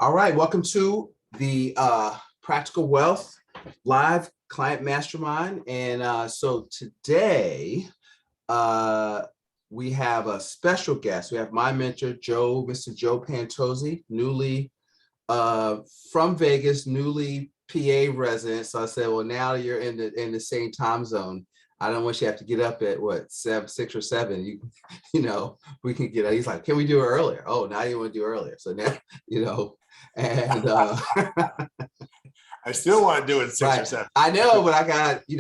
All right, welcome to the Practical Wealth Live Client Mastermind. And so today we have a special guest. We have my mentor, Mr. Joe Pantozzi, newly from Vegas, newly PA resident. So I said, well, now you're in the same time zone. I don't want you to have to get up at what, 6 or 7. We can get. He's like, can we do it earlier? Oh, now you want to do earlier. So now, and I still want to do it 6 right. or 7. I know, but I got, hey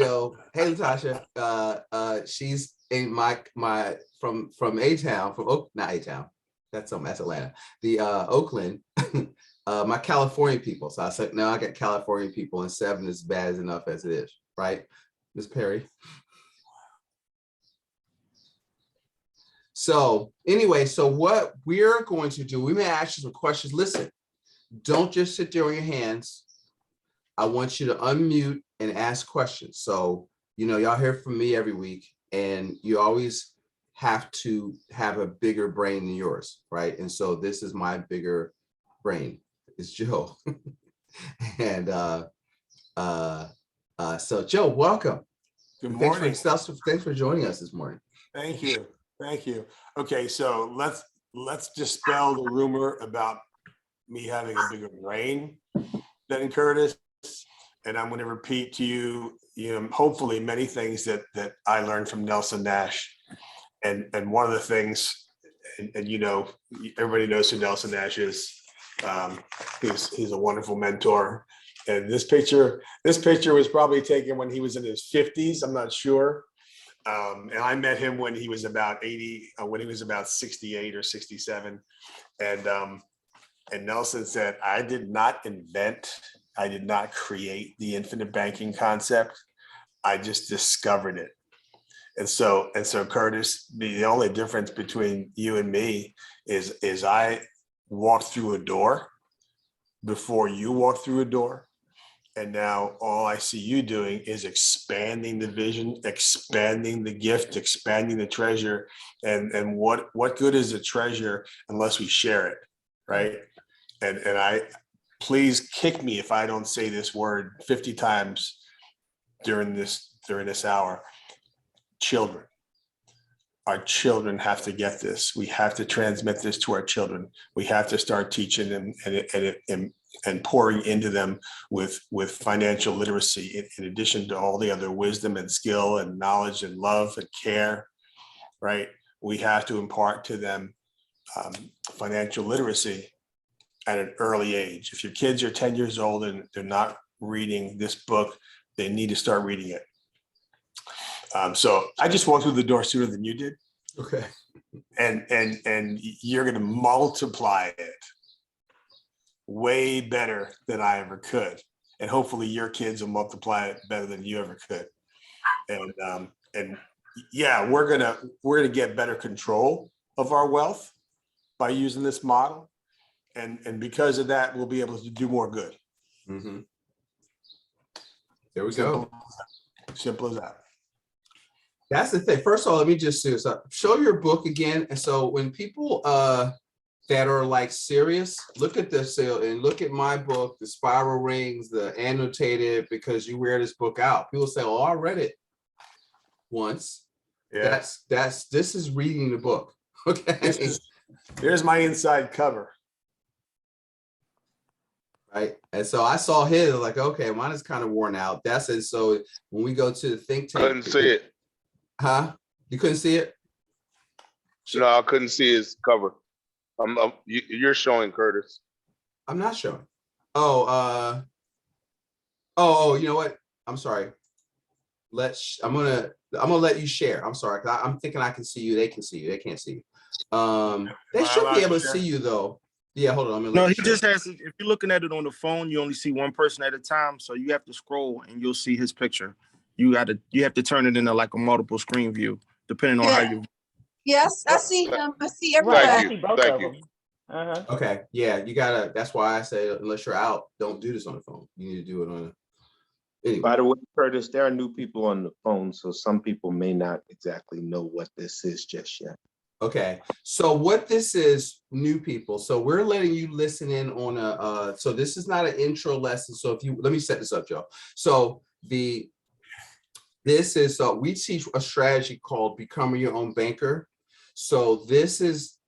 Latasha, she's in my from A-Town, not A-Town. That's Atlanta. The Oakland, my California people. So I said, no, I got California people, and 7 is bad enough as it is, right? Ms. Perry. So anyway, so what we're going to do, we may ask you some questions. Listen, don't just sit there on your hands. I want you to unmute and ask questions. So, y'all hear from me every week, and you always have to have a bigger brain than yours, right? And so this is my bigger brain. It's Joe. And so Joe, welcome. Good morning. Thanks for joining us this morning. Thank you. Okay, so let's dispel the rumor about me having a bigger brain than Curtis, and I'm going to repeat to you, hopefully many things that I learned from Nelson Nash, and one of the things, and everybody knows who Nelson Nash is. He's a wonderful mentor, and this picture was probably taken when he was in his 50s. I'm not sure. And I met him when he was about 80, when he was about 68 or 67. And Nelson said, I did not create the infinite banking concept. I just discovered it. And so Curtis, the only difference between you and me is I walked through a door before you walked through a door. And now all I see you doing is expanding the vision, expanding the gift, expanding the treasure. And what good is a treasure unless we share it, right? And I, please kick me if I don't say this word 50 times during this hour. Children. Our children have to get this. We have to transmit this to our children. We have to start teaching them and pouring into them with financial literacy, in addition to all the other wisdom and skill and knowledge and love and care, right? We have to impart to them financial literacy at an early age. If your kids are 10 years old and they're not reading this book, they need to start reading it. So I just walked through the door sooner than you did. Okay. And you're going to multiply it way better than I ever could. And hopefully your kids will multiply it better than you ever could. And yeah, we're gonna get better control of our wealth by using this model. And because of that, we'll be able to do more good. Mm-hmm. There we go. Simple as that. That's the thing. First of all, let me just show your book again. And so when people that are like serious, look at this and look at my book, the spiral rings, the annotated, because you wear this book out. People say, oh, I read it once. Yeah. This is reading the book. Okay. Here's my inside cover. Right. And so I saw his, like, okay, mine is kind of worn out. That's it. So when we go to the think tank. Couldn't see it. Huh? You couldn't see it? No, I couldn't see his cover. You're showing, Curtis. I'm not showing. Oh, you know what? I'm sorry. I'm gonna let you share. I'm sorry, because I'm thinking I can see you. They can see you. They can't see you. They should be able to see you though. Yeah, hold on. No, he just has. If you're looking at it on the phone, you only see one person at a time. So you have to scroll and you'll see his picture. You have to turn it into like a multiple screen view, depending on how you. Yes, I see him. I see everybody. Thank you. Uh-huh. Okay, yeah, you gotta. That's why I say unless you're out, don't do this on the phone. You need to do it on. Anyway. By the way, Curtis, there are new people on the phone, so some people may not exactly know what this is just yet. Okay, so what this is, new people, so we're letting you listen in on so this is not an intro lesson. So if you, let me set this up, Joe. So this is, we teach a strategy called Becoming Your Own Banker. So this is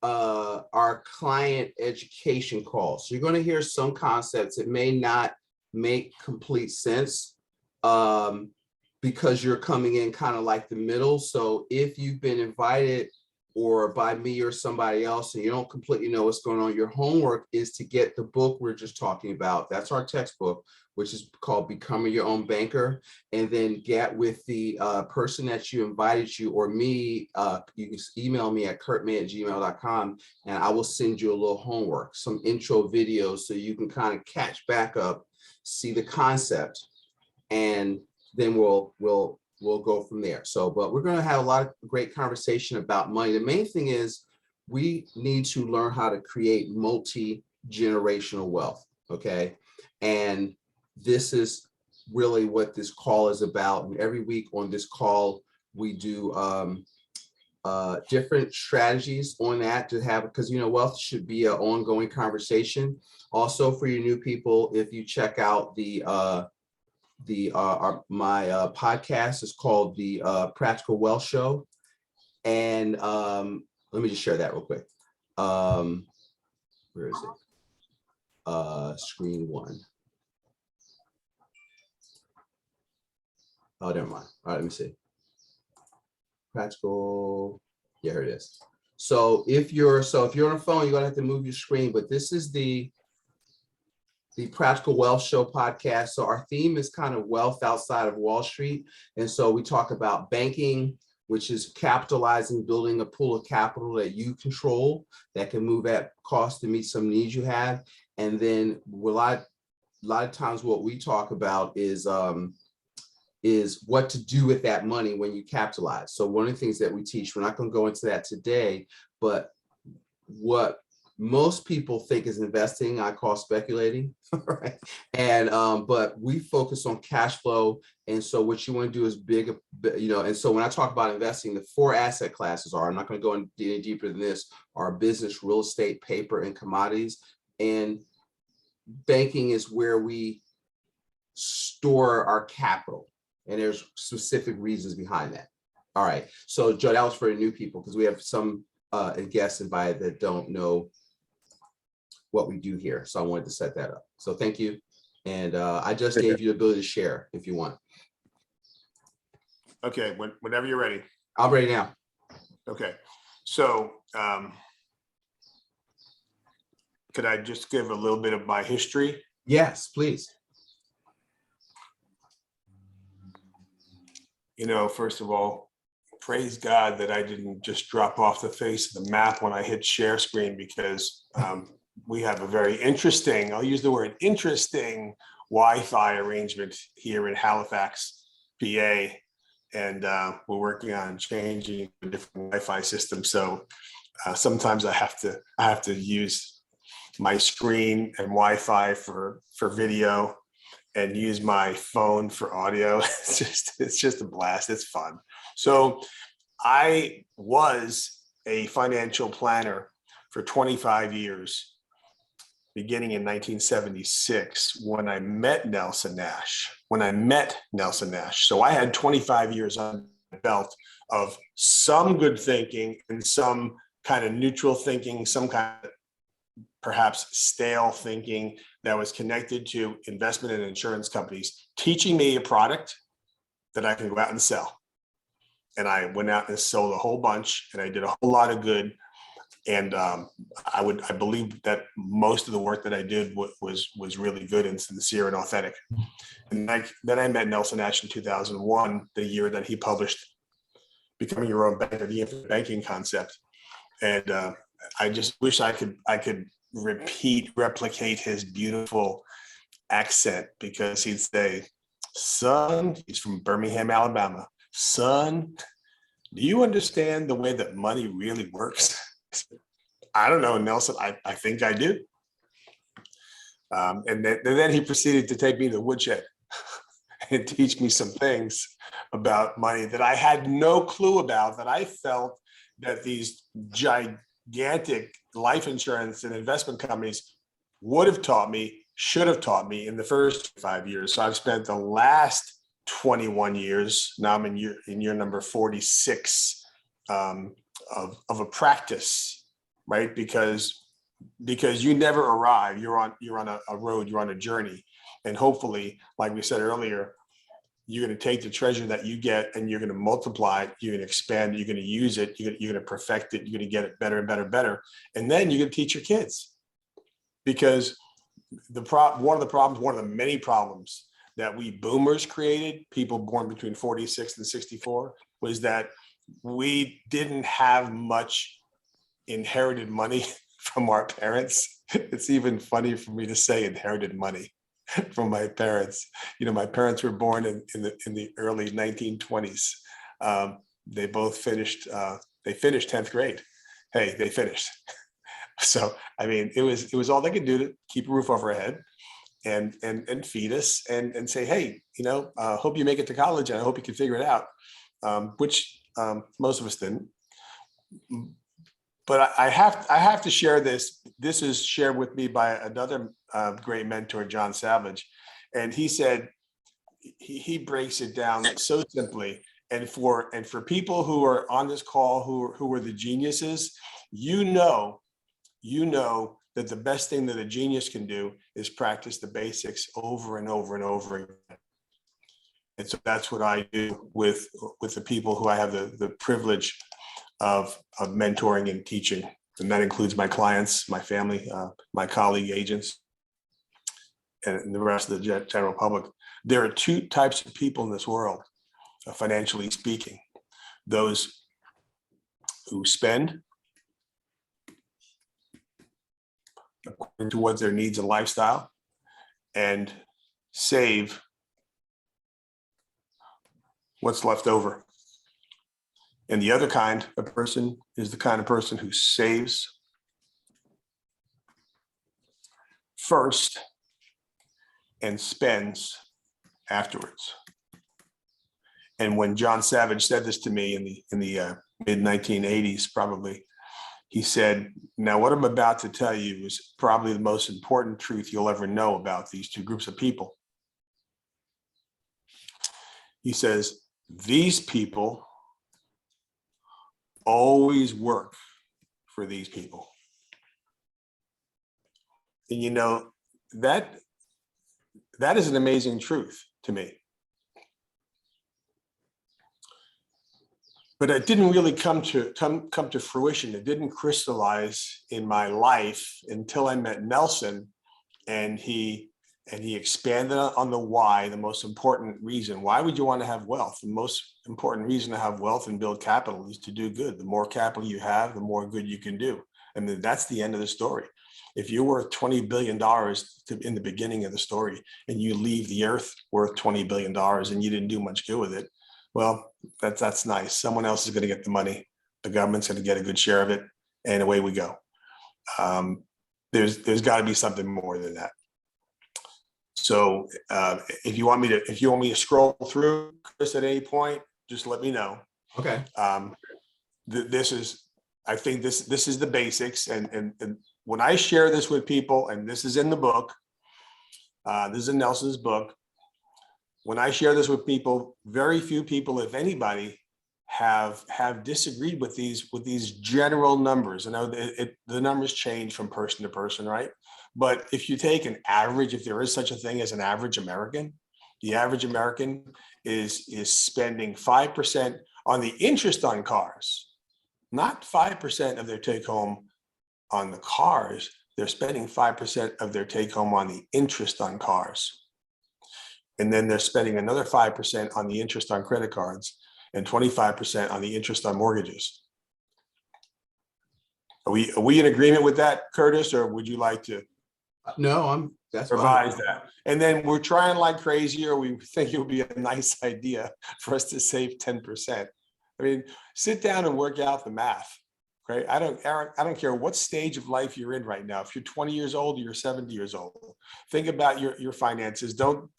our client education call. So you're going to hear some concepts. It may not make complete sense because you're coming in kind of like the middle. So if you've been invited or by me or somebody else and you don't completely know what's going on, your homework is to get the book we're just talking about. That's our textbook, which is called Becoming Your Own Banker. And then get with the person that you invited you or me. You can email me at kurtmay@gmail.com and I will send you a little homework, some intro videos so you can kind of catch back up, see the concept, and then we'll go from there. So, but we're going to have a lot of great conversation about money. The main thing is we need to learn how to create multi-generational wealth. Okay. And this is really what this call is about. And every week on this call, we do different strategies on that to have, because, you know, wealth should be an ongoing conversation. Also for your new people, if you check out my podcast is called the Practical Wealth Show. And let me just share that real quick. Where is it? Screen one. Oh, never mind. All right, let me see. Practical. Yeah, here it is. So if you're on a phone, you're gonna have to move your screen, but this is the Practical Wealth Show podcast. So our theme is kind of wealth outside of Wall Street. And so we talk about banking, which is capitalizing, building a pool of capital that you control that can move at cost to meet some needs you have. And then a lot of times what we talk about is what to do with that money when you capitalize. So one of the things that we teach, we're not going to go into that today, but what most people think is investing, I call speculating, right? And but we focus on cash flow. And so what you want to do is big, you know, and so when I talk about investing, the 4 asset classes are, I'm not going to go any deeper than this, are business, real estate, paper, and commodities. And banking is where we store our capital. And there's specific reasons behind that. All right. So Joe, that was for the new people, because we have some guests invited that don't know what we do here. So I wanted to set that up. So thank you. And I just gave you the ability to share if you want. Okay, whenever you're ready. I'm ready now. Okay, so could I just give a little bit of my history? Yes, please. You know, first of all, praise God that I didn't just drop off the face of the map when I hit share screen, because we have a very interesting, I'll use the word interesting, Wi-Fi arrangement here in Halifax, PA. And we're working on changing a different Wi-Fi system. So sometimes I have to use my screen and Wi-Fi for video and use my phone for audio. It's just a blast. It's fun. So I was a financial planner for 25 years, beginning in 1976, when I met Nelson Nash. So I had 25 years on my belt of some good thinking and some kind of neutral thinking, some kind of perhaps stale thinking that was connected to investment and insurance companies, teaching me a product that I can go out and sell. And I went out and sold a whole bunch, and I did a whole lot of good. And I believe that most of the work that I did was really good and sincere and authentic. And then I met Nelson Nash in 2001, the year that he published Becoming Your Own Banker, the Infinite Banking Concept. And I just wish I could replicate his beautiful accent, because he'd say, "Son," he's from Birmingham, Alabama, "son, do you understand the way that money really works?" I don't know, Nelson. I think I do. And then he proceeded to take me to the woodshed and teach me some things about money that I had no clue about, that I felt that these gigantic life insurance and investment companies would have taught me, should have taught me in the first 5 years. So I've spent the last 21 years, now I'm in year number 46 of a practice, right? Because you never arrive. You're on a road, you're on a journey. And hopefully, like we said earlier, you're going to take the treasure that you get and you're going to multiply it, you're going to expand it, you're going to use it, you're going to perfect it, you're going to get it better and better and better. And then you're going to teach your kids. Because one of the many problems that we boomers created, people born between 46 and 64, was that we didn't have much inherited money from our parents. It's even funny for me to say inherited money from my parents. You know, my parents were born in the early 1920s. They both finished, they finished 10th grade. Hey, they finished. So, I mean, it was all they could do to keep a roof over our head and feed us and say, hey, you know, hope you make it to college and I hope you can figure it out, which most of us didn't. But I have to share this. This is shared with me by another great mentor, John Savage. And he said, he breaks it down so simply. And for people who are on this call, who are the geniuses, you know that the best thing that a genius can do is practice the basics over and over and over again. And so that's what I do with the people who I have the privilege of mentoring and teaching. And that includes my clients, my family, my colleague agents, and the rest of the general public. There are two types of people in this world, financially speaking: those who spend according to what their needs and lifestyle, and save what's left over. And the other kind of person is the kind of person who saves first and spends afterwards. And when John Savage said this to me in the mid 1980s, probably, he said, now what I'm about to tell you is probably the most important truth you'll ever know about these two groups of people. He says, these people always work for these people. And you know, that is an amazing truth to me. But it didn't really come to fruition. It didn't crystallize in my life until I met Nelson, and he expanded on the why, the most important reason. Why would you want to have wealth? The most important reason to have wealth and build capital is to do good. The more capital you have, the more good you can do. And that's the end of the story. If you're worth $20 billion in the beginning of the story, and you leave the earth worth $20 billion and you didn't do much good with it, well, that's nice. Someone else is going to get the money. The government's going to get a good share of it, and away we go. There's got to be something more than that. So if you want me to scroll through, Chris, at any point, just let me know. Okay. I think this is the basics, and when I share this with people, and this is in the book, this is in Nelson's book. When I share this with people, very few people, if anybody, have disagreed with these general numbers. I know the numbers change from person to person, right? But if you take an average, if there is such a thing as an average American, the average American is spending 5% on the interest on cars, not 5% of their take home on the cars. They're spending 5% of their take home on the interest on cars. And then they're spending another 5% on the interest on credit cards and 25% on the interest on mortgages. Are we in agreement with that, Curtis, or would you like to? No, that's revise fine. that? And then we're trying like crazy, or we think it would be a nice idea for us to save 10%. I mean, sit down and work out the math, right? I don't care what stage of life you're in right now. If you're 20 years old or you're 70 years old, think about your finances. Don't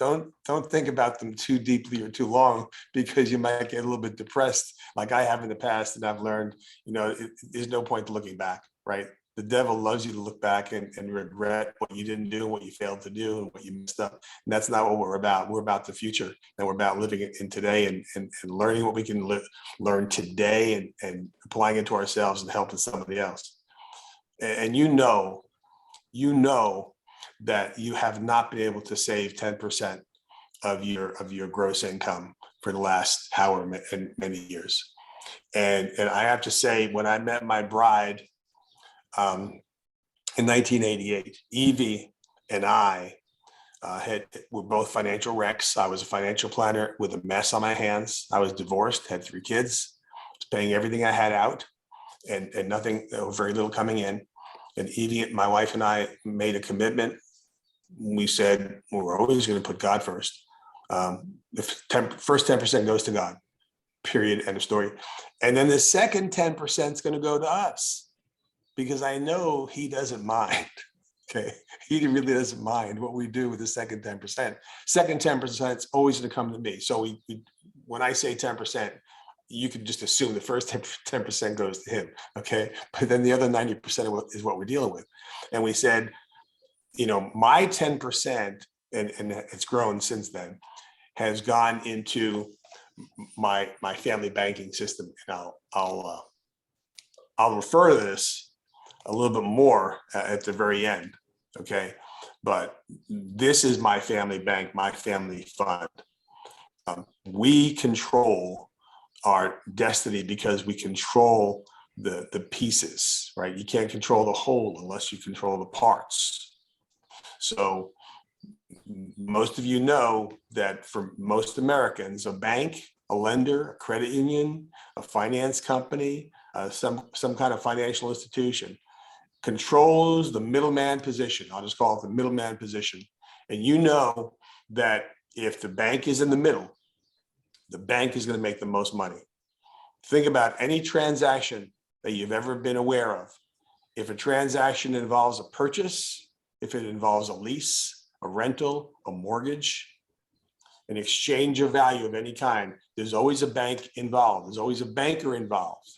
think about them too deeply or too long, because you might get a little bit depressed, like I have in the past. And I've learned, there's no point looking back, right? The devil loves you to look back and regret what you didn't do, what you failed to do, and what you messed up. And that's not what we're about. We're about the future, and we're about living in today and learning what we can learn today and applying it to ourselves and helping somebody else. And you know that you have not been able to save 10% of your gross income for the last however many years. And I have to say, when I met my bride, in 1988, Evie and I were both financial wrecks. I was a financial planner with a mess on my hands. I was divorced, had 3 kids, was paying everything I had out, and nothing, very little coming in. And Evie, my wife, and I made a commitment. We said we're always going to put God first. First 10% goes to God, period, end of story. And then the second 10% is going to go to us, because I know he doesn't mind. Okay, he really doesn't mind what we do with the second 10%. Second 10% is always going to come to me. So when I say 10%, you can just assume the first 10% goes to him. Okay, but then the other 90% is what we're dealing with. And we said, my 10%, and it's grown since then, has gone into my family banking system. And I'll refer to this a little bit more at the very end. Okay. But this is my family bank, my family fund. We control our destiny because we control the pieces, right? You can't control the whole unless you control the parts. So most of you know that for most Americans, a bank, a lender, a credit union, a finance company, some kind of financial institution controls the middleman position. I'll just call it the middleman position. And you know that if the bank is in the middle, the bank is going to make the most money. Think about any transaction that you've ever been aware of. If a transaction involves a purchase, if it involves a lease, a rental, a mortgage, an exchange of value of any kind, there's always a bank involved. There's always a banker involved.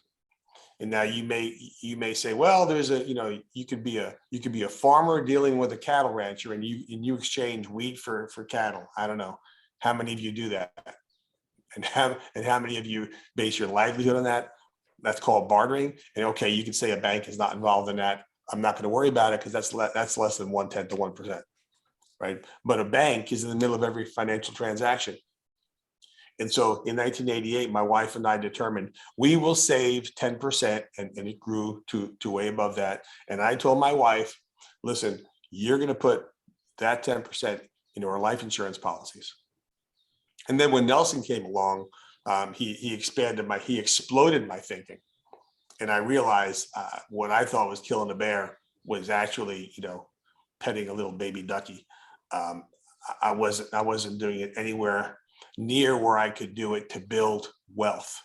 And now you may say, well, there's you could be a farmer dealing with a cattle rancher, and you exchange wheat for cattle. I don't know how many of you do that, and how many of you base your livelihood on that. That's called bartering. And okay, you can say a bank is not involved in that. I'm not going to worry about it because that's less than 1/10 of 1%, right? But a bank is in the middle of every financial transaction. And so in 1988, my wife and I determined we will save 10%, and it grew to way above that. And I told my wife, listen, you're going to put that 10% into our life insurance policies. And then when Nelson came along, he exploded my thinking. And I realized what I thought was killing a bear was actually, petting a little baby ducky. I wasn't doing it anywhere near where I could do it to build wealth.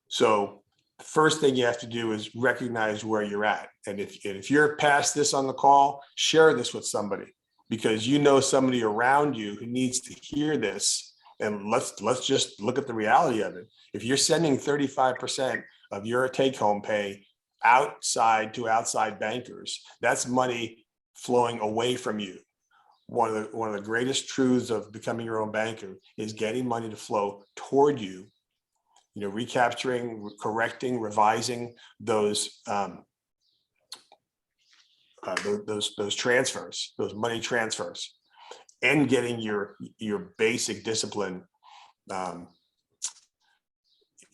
So the first thing you have to do is recognize where you're at. And if you're past this on the call, share this with somebody, because you know somebody around you who needs to hear this. And let's just look at the reality of it. If you're sending 35% of your take-home pay outside bankers, that's money flowing away from you. One of the greatest truths of becoming your own banker is getting money to flow toward you, recapturing, correcting, revising those transfers, those money transfers, and getting your basic discipline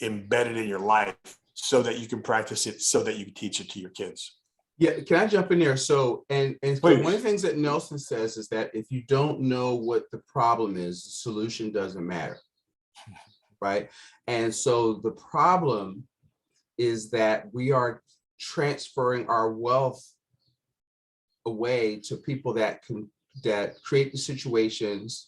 embedded in your life so that you can practice it, so that you can teach it to your kids. Yeah, can I jump in there? So, and Please. one of the things that Nelson says is that if you don't know what the problem is, the solution doesn't matter, right? And so the problem is that we are transferring our wealth away to people that create the situations,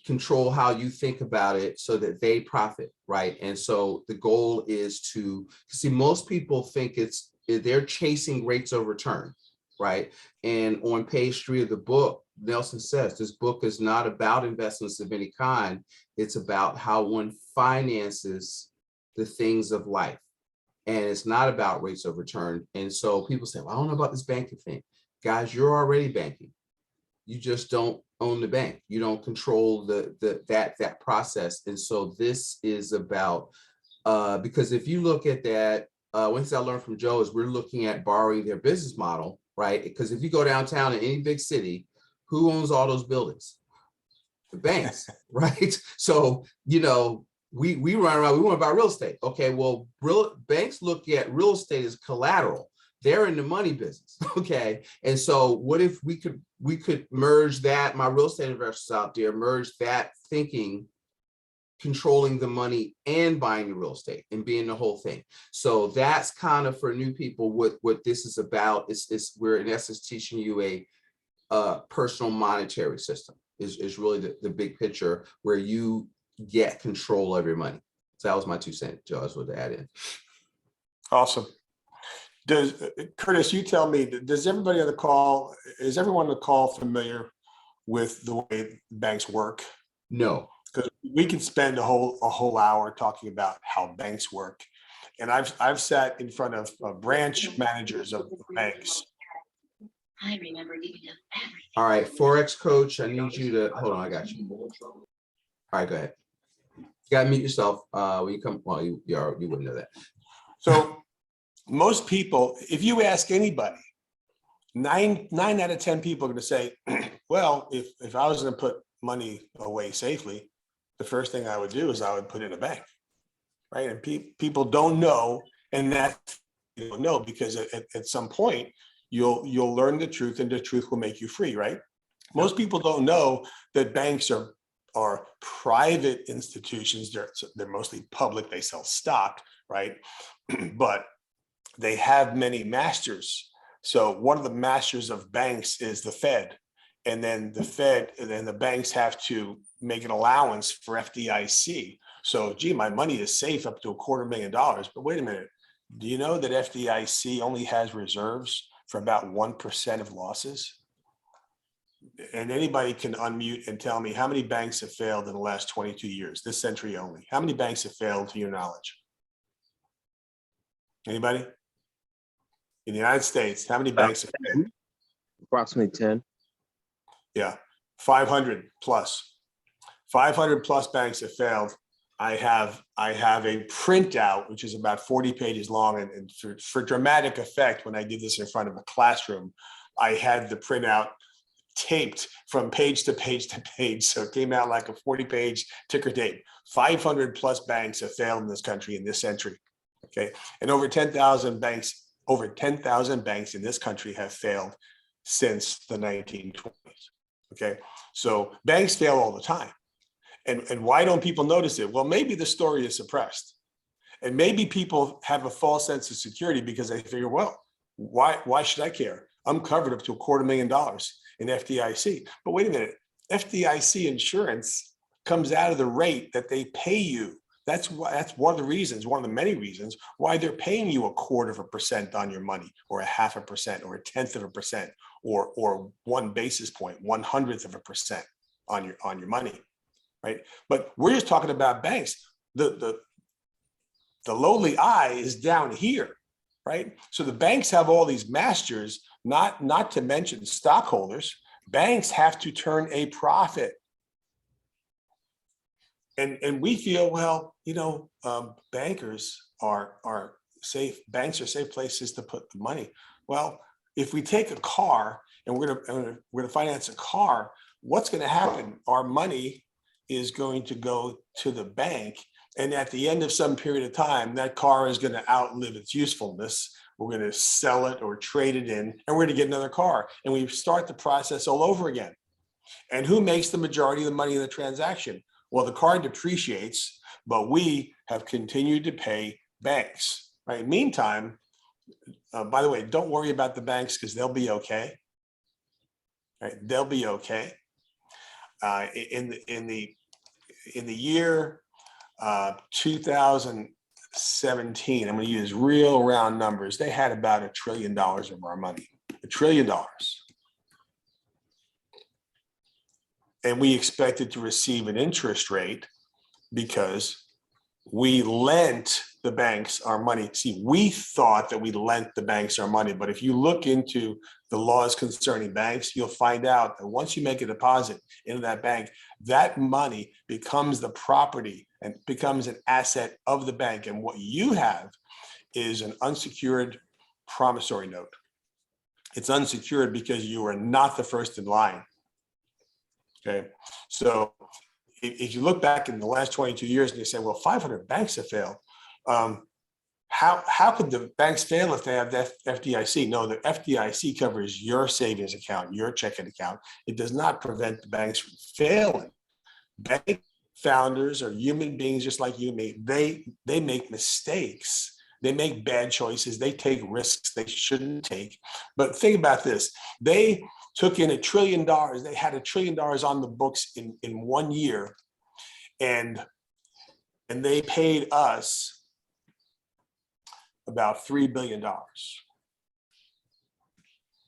control how you think about it so that they profit, right? And so the goal is to see, most people think they're chasing rates of return, right? And on page 3 of the book, Nelson says this book is not about investments of any kind. It's about how one finances the things of life. And it's not about rates of return. And so people say, well, I don't know about this banking thing. Guys, you're already banking. You just don't own the bank. You don't control that process. And so this is about, because if you look at that, one thing I learned from Joe is we're looking at borrowing their business model, right? Because if you go downtown in any big city, who owns all those buildings? The banks, right? So, you know, we run around, we want to buy real estate. Okay, well, banks look at real estate as collateral. They're in the money business. Okay. And so what if we could merge that, my real estate investors out there, merge that thinking, controlling the money and buying the real estate and being the whole thing. So that's kind of for new people what this is about. Is we're in essence teaching you a personal monetary system is really the big picture where you get control of your money. So that was my 2 cents, Joe. That's what to add in. Awesome. Curtis, you tell me, does everybody on the call, is everyone on the call familiar with the way banks work? No. Because we can spend a whole hour talking about how banks work. And I've sat in front of branch managers of banks. I remember giving up everything. All right, Forex coach, I need you to hold on. I got you. All right, go ahead. You gotta mute yourself. When you come, well, you wouldn't know that. So most people, if you ask anybody, nine out of 10 people are going to say, well, if I was going to put money away safely, the first thing I would do is I would put in a bank, right? And people don't know, and that you don't know because at some point you'll learn the truth, and the truth will make you free, right? Most people don't know that banks are private institutions. They're mostly public. They sell stock, right? But they have many masters. So one of the masters of banks is the Fed. And then the banks have to make an allowance for FDIC. So, gee, my money is safe up to $250,000. But wait a minute, do you know that FDIC only has reserves for about 1% of losses? And anybody can unmute and tell me how many banks have failed in the last 22 years, this century only. How many banks have failed to your knowledge? Anybody? In the United States, how many banks have failed? Approximately 10. Yeah, 500 plus. 500 plus banks have failed. I have a printout, which is about 40 pages long. And for dramatic effect, when I did this in front of a classroom, I had the printout taped from page to page to page. So it came out like a 40-page ticker tape. 500 plus banks have failed in this country in this century. Okay. And over 10,000 banks in this country have failed since the 1920s. Okay. So banks fail all the time. And why don't people notice it? Well, maybe the story is suppressed. And maybe people have a false sense of security because they figure, well, why should I care? I'm covered up to $250,000 in FDIC. But wait a minute, FDIC insurance comes out of the rate that they pay you. That's one of the reasons, one of the many reasons why they're paying you 1/4% on your money, or 0.5%, or 1/10%, or 1 basis point, 1/100% on your money, right? But we're just talking about banks. The lowly I is down here, right? So the banks have all these masters, not to mention stockholders. Banks have to turn a profit. And we feel, well, bankers are safe. Banks are safe places to put the money. Well, if we take a car and we're gonna finance a car, what's going to happen? Our money is going to go to the bank, and at the end of some period of time, that car is going to outlive its usefulness. We're going to sell it or trade it in, and we're going to get another car, and we start the process all over again. And who makes the majority of the money in the transaction? Well, the car depreciates, but we have continued to pay banks, right? Meantime, by the way, don't worry about the banks because they'll be okay. Right? They'll be okay. In the in the year 2017, I'm going to use real round numbers. They had about $1 trillion of our money, $1 trillion. And we expected to receive an interest rate because we lent the banks our money. See, we thought that we lent the banks our money, but if you look into the laws concerning banks, you'll find out that once you make a deposit into that bank, that money becomes the property and becomes an asset of the bank. And what you have is an unsecured promissory note. It's unsecured because you are not the first in line. Okay, so if you look back in the last 22 years and you say, well, 500 banks have failed. How could the banks fail if they have the FDIC? No, the FDIC covers your savings account, your checking account. It does not prevent the banks from failing. Bank founders are human beings just like you. They make mistakes. They make bad choices. They take risks they shouldn't take. But think about this. They took in $1 trillion. They had $1 trillion on the books in 1 year. And they paid us about $3 billion.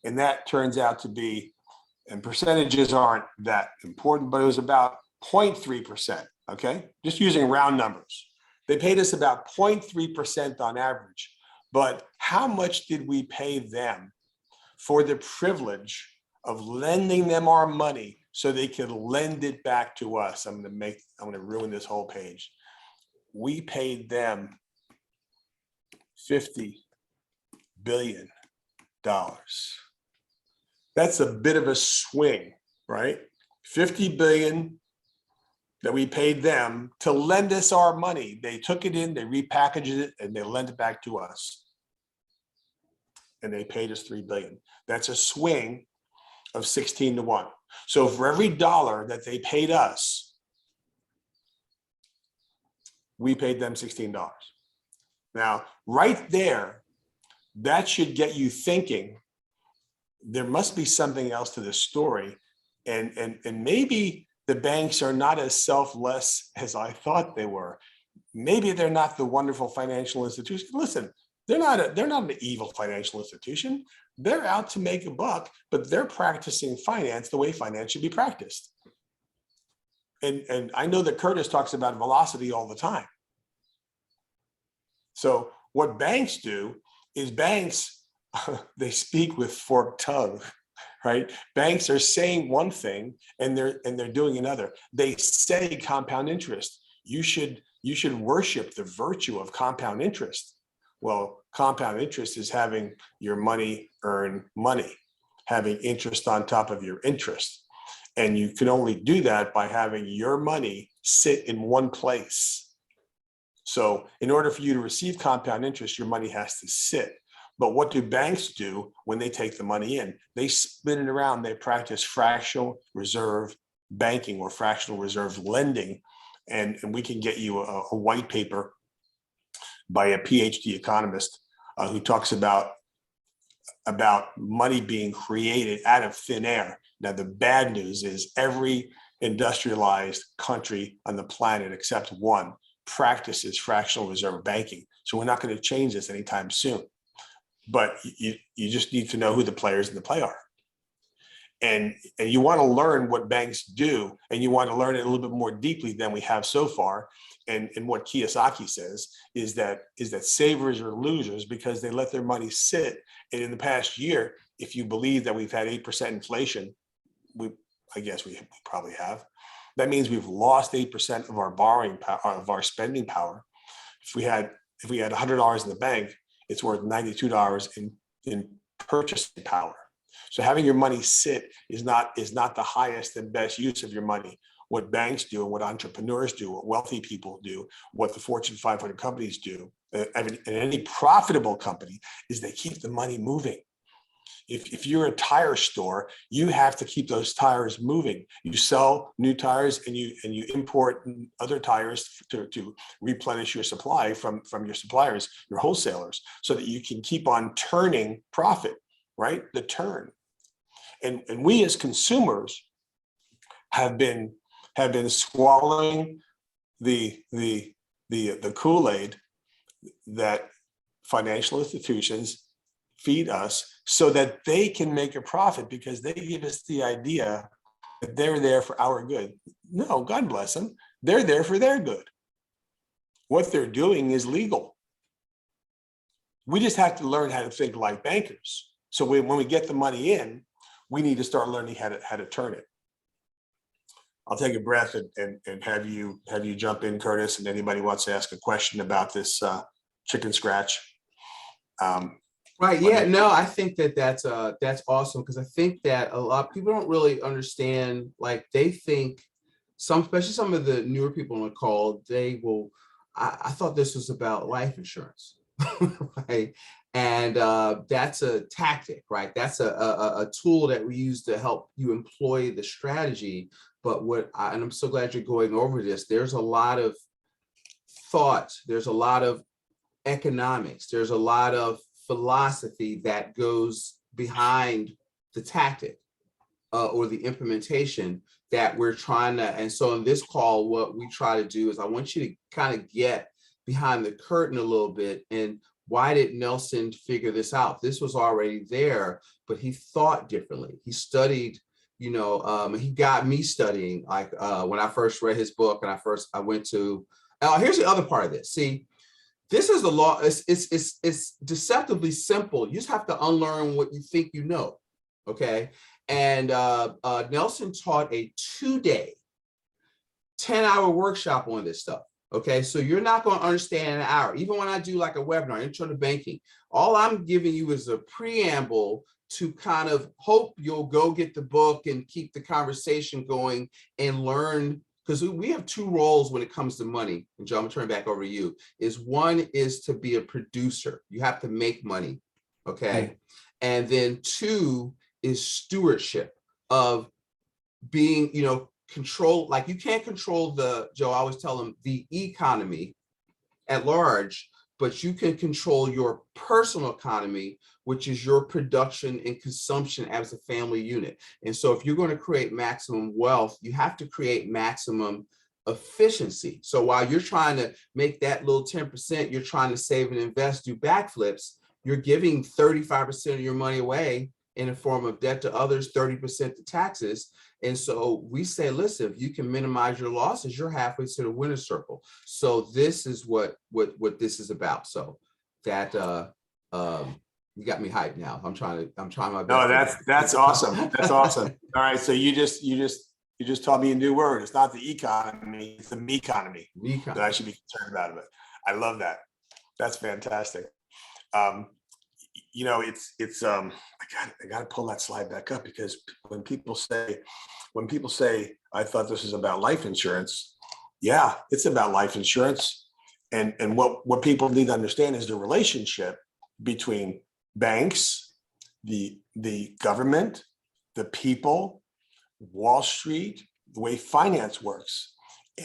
And that turns out to be, and percentages aren't that important, but it was about 0.3%, okay? Just using round numbers. They paid us about 0.3% on average. But how much did we pay them for the privilege of lending them our money so they could lend it back to us? I'm going to ruin this whole page. We paid them $50 billion. That's a bit of a swing, right? 50 billion that we paid them to lend us our money. They took it in, they repackaged it, and they lent it back to us. And they paid us $3 billion. That's a swing of 16 to 1. So for every dollar that they paid us, we paid them $16. Now, right there, that should get you thinking there must be something else to this story. And maybe the banks are not as selfless as I thought they were. Maybe they're not the wonderful financial institution. Listen, they're not an evil financial institution. They're out to make a buck, but they're practicing finance the way finance should be practiced. And I know that Curtis talks about velocity all the time. So what banks do is banks, they speak with forked tongue, right? Banks are saying one thing and they're doing another. They say compound interest. You should worship the virtue of compound interest. Well, compound interest is having your money earn money, having interest on top of your interest. And you can only do that by having your money sit in one place. So in order for you to receive compound interest, your money has to sit. But what do banks do when they take the money in? They spin it around. They practice fractional reserve banking or fractional reserve lending. And we can get you a white paper by a PhD economist who talks about money being created out of thin air. Now, the bad news is every industrialized country on the planet except one practices fractional reserve banking. So we're not going to change this anytime soon. But you just need to know who the players in the play are. And you want to learn what banks do, and you want to learn it a little bit more deeply than we have so far. And what Kiyosaki says is that savers are losers because they let their money sit. And in the past year, if you believe that we've had 8% inflation, I guess we probably have. That means we've lost 8% of our borrowing power, of our spending power. If we had $100 in the bank, it's worth $92 in purchasing power. So having your money sit is not the highest and best use of your money. What banks do, what entrepreneurs do, what wealthy people do, what the Fortune 500 companies do, and any profitable company is they keep the money moving. If you're a tire store, you have to keep those tires moving. You sell new tires and you import other tires to replenish your supply from your suppliers, your wholesalers, so that you can keep on turning profit, right? The turn. And we as consumers have been swallowing the Kool-Aid that financial institutions feed us so that they can make a profit because they give us the idea that they're there for our good. No, God bless them. They're there for their good. What they're doing is legal. We just have to learn how to think like bankers. So when we get the money in, we need to start learning how to turn it. I'll take a breath and have you jump in, Curtis, and anybody wants to ask a question about this chicken scratch. Right. Yeah. No, I think that's awesome because I think that a lot of people don't really understand. Like they think especially some of the newer people on the call, they will. I thought this was about life insurance, right? And that's a tactic, right? That's a tool that we use to help you employ the strategy. But and I'm so glad you're going over this. There's a lot of thought. There's a lot of economics. There's a lot of philosophy that goes behind the tactic or the implementation that we're trying to. And so in this call, what we try to do is I want you to kind of get behind the curtain a little bit. And why did Nelson figure this out? This was already there, but he thought differently. He studied, he got me studying. Like when I first read his book and I went to, here's the other part of this. See, this is the law. It's deceptively simple. You just have to unlearn what you think you know. Okay. And Nelson taught a 2-day, 10-hour workshop on this stuff. Okay. So you're not going to understand in an hour. Even when I do like a webinar, Intro to Banking, all I'm giving you is a preamble to kind of hope you'll go get the book and keep the conversation going and learn. Because we have 2 roles when it comes to money. And Joe, I'm gonna turn it back over to you. One is to be a producer. You have to make money, okay? And then 2 is stewardship of being, control. Like you can't control Joe, I always tell them the economy at large, but you can control your personal economy, which is your production and consumption as a family unit. And so if you're going to create maximum wealth, you have to create maximum efficiency. So while you're trying to make that little 10%, you're trying to save and invest, do backflips, you're giving 35% of your money away in the form of debt to others, 30% to taxes. And so we say, listen, if you can minimize your losses, you're halfway to the winner's circle. So this is what this is about. So that you got me hyped now. I'm trying my best. No, that's awesome. That's awesome. All right. So you just taught me a new word. It's not the economy, it's the me economy that I should be concerned about it. I love that. That's fantastic. I got to pull that slide back up because when people say I thought this was about life insurance, yeah, it's about life insurance. And what people need to understand is the relationship between banks, the government, the people, Wall Street, the way finance works.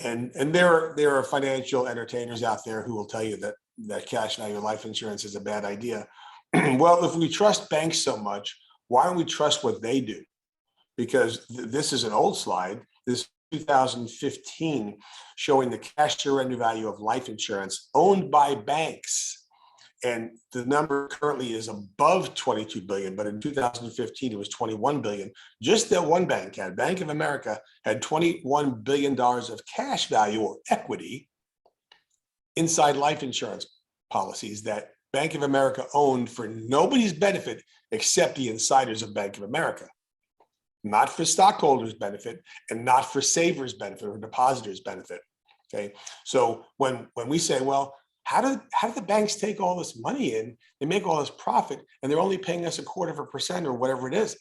And there are financial entertainers out there who will tell you that cash value life insurance is a bad idea. Well, if we trust banks so much, why don't we trust what they do? Because this is an old slide. This 2015 showing the cash surrender value of life insurance owned by banks. And the number currently is above 22 billion, but in 2015, it was 21 billion. Just that one bank Bank of America had $21 billion of cash value or equity inside life insurance policies that Bank of America owned for nobody's benefit except the insiders of Bank of America, not for stockholders' benefit and not for savers' benefit or depositors' benefit. Okay, so when we say, well, how do the banks take all this money in? They make all this profit, and they're only paying us 0.25% or whatever it is.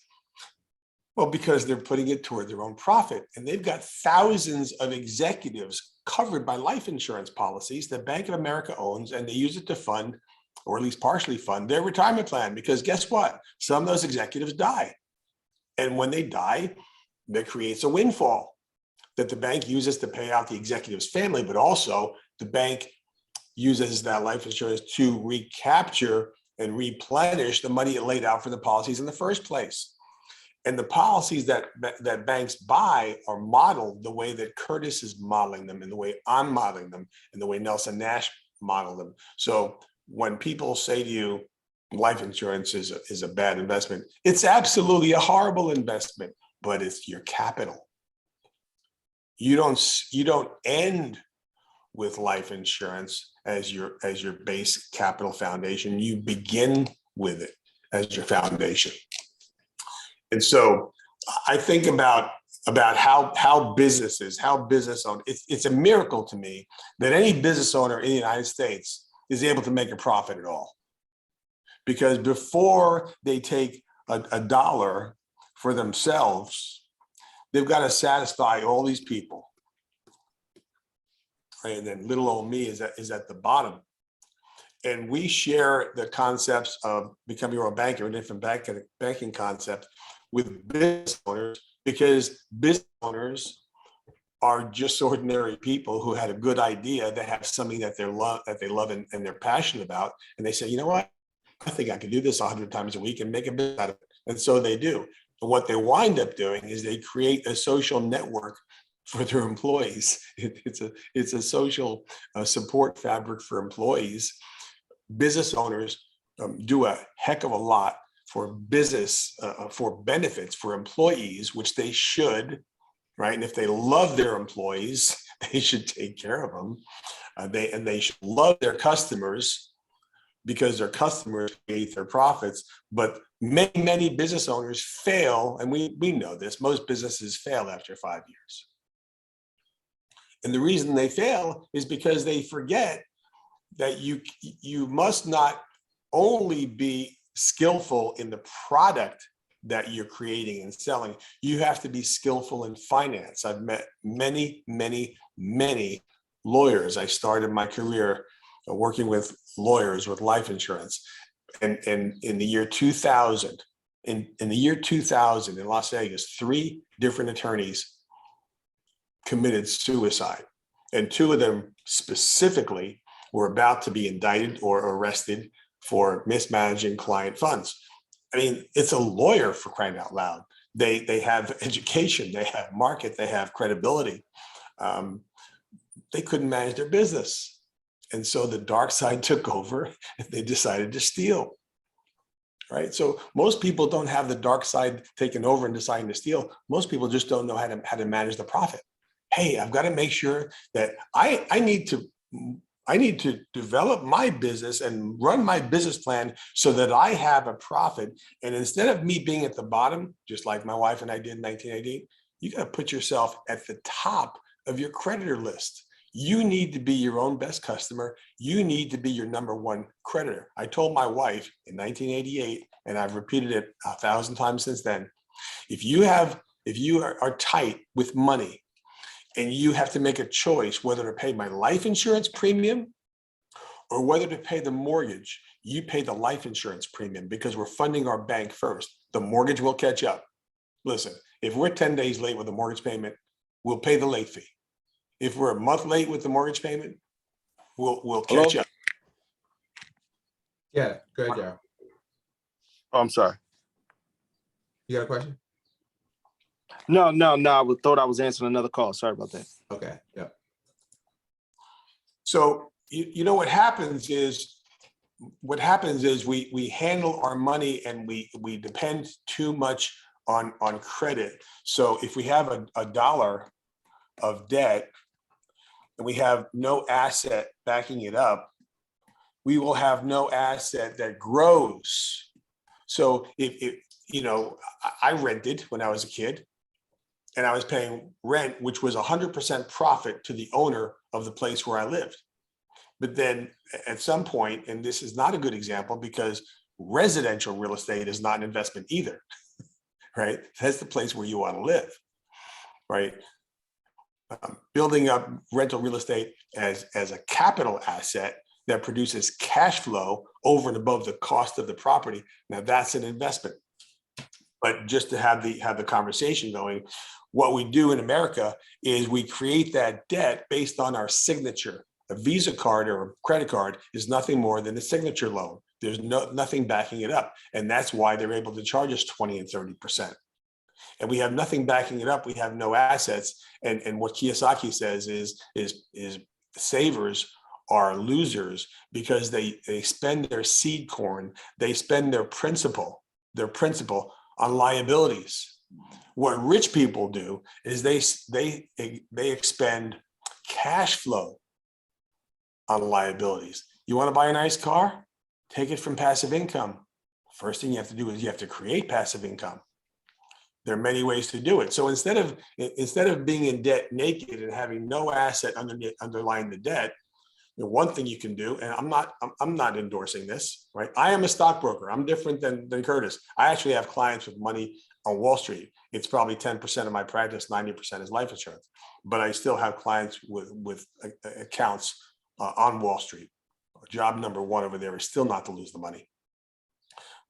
Well, because they're putting it toward their own profit, and they've got thousands of executives covered by life insurance policies that Bank of America owns, and they use it to fund, or at least partially fund, their retirement plan. Because guess what? Some of those executives die. And when they die, that creates a windfall that the bank uses to pay out the executive's family, but also the bank uses that life insurance to recapture and replenish the money it laid out for the policies in the first place. And the policies that banks buy are modeled the way that Curtis is modeling them, and the way I'm modeling them, and the way Nelson Nash modeled them. So when people say to you, life insurance is a bad investment, it's absolutely a horrible investment, but it's your capital. You don't end with life insurance as your base capital foundation. You begin with it as your foundation. And so I think about how business owners, it's a miracle to me that any business owner in the United States is able to make a profit at all. Because before they take a dollar for themselves, they've got to satisfy all these people. And then little old me is at the bottom. And we share the concepts of becoming your own banker, a different banking concept, with business owners, because business owners are just ordinary people who had a good idea. They have something that they love and they're passionate about. And they say, you know what? I think I could do this 100 times a week and make a business out of it. And so they do. But what they wind up doing is they create a social network for their employees. It's a social support fabric for employees. Business owners do a heck of a lot for business, for benefits for employees, which they should, right? And if they love their employees, they should take care of them. They should love their customers, because their customers create their profits. But many business owners fail, and we know this. Most businesses fail after 5 years. And the reason they fail is because they forget that you must not only be skillful in the product that you're creating and selling, you have to be skillful in finance. I've met many lawyers. I started my career working with lawyers with life insurance. And in the year 2000, in the year 2000 in Las Vegas, 3 different attorneys committed suicide. And 2 of them specifically were about to be indicted or arrested for mismanaging client funds. I mean, it's a lawyer, for crying out loud. They have education, they have market, they have credibility. They couldn't manage their business. And so the dark side took over and they decided to steal. Right? So most people don't have the dark side taken over and deciding to steal. Most people just don't know how to manage the profit. Hey, I've got to make sure that I need to develop my business and run my business plan so that I have a profit. And instead of me being at the bottom, just like my wife and I did in 1988, you got to put yourself at the top of your creditor list. You need to be your own best customer. You need to be your #1 creditor. I told my wife in 1988, and I've repeated it 1,000 times since then, if you are tight with money and you have to make a choice whether to pay my life insurance premium or whether to pay the mortgage, you pay the life insurance premium, because we're funding our bank first. The mortgage will catch up. Listen, if we're 10 days late with the mortgage payment, we'll pay the late fee. If we're a month late with the mortgage payment, we'll catch up. Yeah, go ahead, Daryl. Oh, I'm sorry. You got a question? No. I thought I was answering another call. Sorry about that. Okay, yeah. So you know what happens is we handle our money and we depend too much on credit. So if we have a dollar of debt and we have no asset backing it up, we will have no asset that grows. So if I rented when I was a kid, and I was paying rent, which was 100% profit to the owner of the place where I lived. But then at some point, and this is not a good example because residential real estate is not an investment either, right? That's the place where you want to live, right? Building up rental real estate as a capital asset that produces cash flow over and above the cost of the property. Now that's an investment. But just to have the conversation going, what we do in America is we create that debt based on our signature. A Visa card or a credit card is nothing more than a signature loan. There's nothing backing it up. And that's why they're able to charge us 20 and 30%. And we have nothing backing it up. We have no assets. And what Kiyosaki says is savers are losers because they spend their seed corn, they spend their principal on liabilities. What rich people do is they expend cash flow on liabilities. You want to buy a nice car? Take it from passive income. First thing you have to do is you have to create passive income. There are many ways to do it. So instead of being in debt naked and having no asset underlying the debt, one thing you can do, and I'm not endorsing this, right? I am a stockbroker. I'm different than Curtis. I actually have clients with money on Wall Street. It's probably 10% of my practice, 90% is life insurance. But I still have clients with accounts on Wall Street. Job number one over there is still not to lose the money.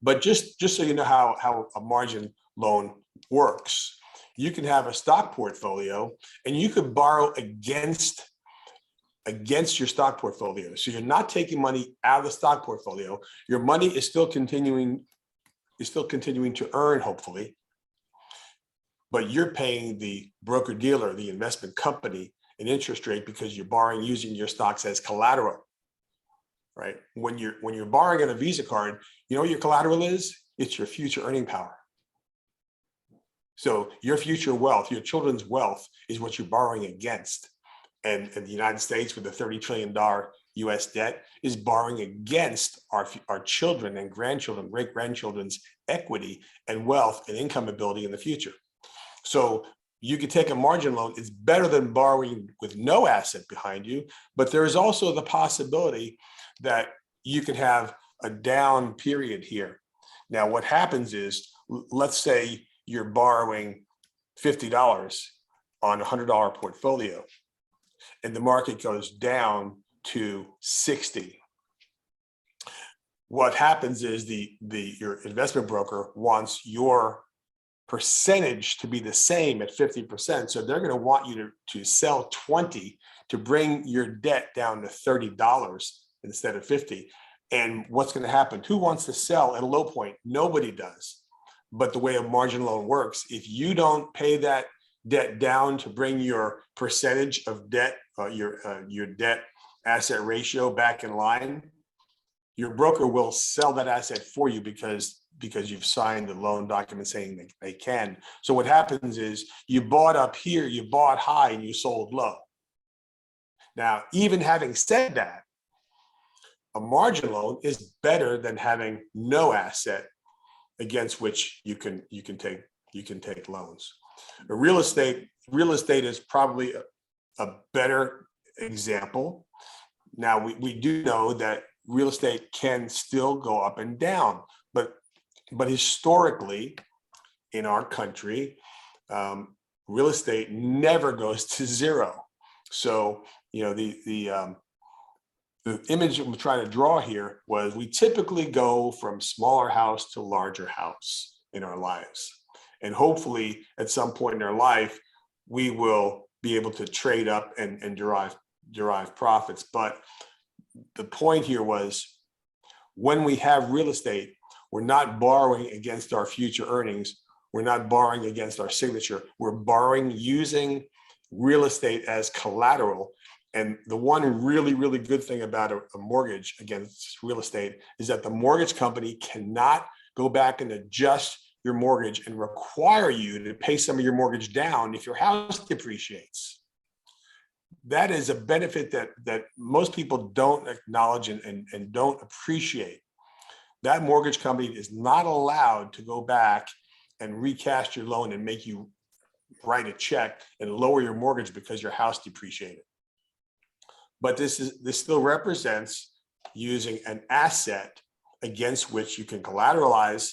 But just so you know how a margin loan works, you can have a stock portfolio and you could borrow against your stock portfolio. So you're not taking money out of the stock portfolio. Your money is still continuing to earn, hopefully, but you're paying the broker dealer, the investment company, an interest rate because you're borrowing using your stocks as collateral, right? When you're borrowing on a Visa card, you know what your collateral is? It's your future earning power. So your future wealth, your children's wealth is what you're borrowing against. And the United States with a $30 trillion US debt is borrowing against our children and grandchildren, great-grandchildren's equity and wealth and income ability in the future. So you could take a margin loan. It's better than borrowing with no asset behind you, but there is also the possibility that you could have a down period here. Now, what happens is, let's say you're borrowing $50 on a $100 portfolio, and the market goes down to 60. What happens is your investment broker wants your percentage to be the same at 50%. So they're going to want you to sell 20 to bring your debt down to $30 instead of 50. And what's going to happen? Who wants to sell at a low point? Nobody does. But the way a margin loan works, if you don't pay that debt down to bring your percentage of debt, your debt asset ratio back in line, your broker will sell that asset for you because you've signed the loan document saying they can. So what happens is you bought up here, you bought high and you sold low. Now, even having said that, a margin loan is better than having no asset against which you can take loans. Real estate is probably a better example. Now we do know that real estate can still go up and down, but historically in our country, real estate never goes to zero. So the image I'm trying to draw here was we typically go from smaller house to larger house in our lives. And hopefully at some point in our life, we will be able to trade up and derive profits. But the point here was when we have real estate, we're not borrowing against our future earnings. We're not borrowing against our signature. We're borrowing using real estate as collateral. And the one really, really good thing about a mortgage against real estate is that the mortgage company cannot go back and adjust your mortgage and require you to pay some of your mortgage down if your house depreciates. That is a benefit that most people don't acknowledge and don't appreciate. That mortgage company is not allowed to go back and recast your loan and make you write a check and lower your mortgage because your house depreciated. But this still represents using an asset against which you can collateralize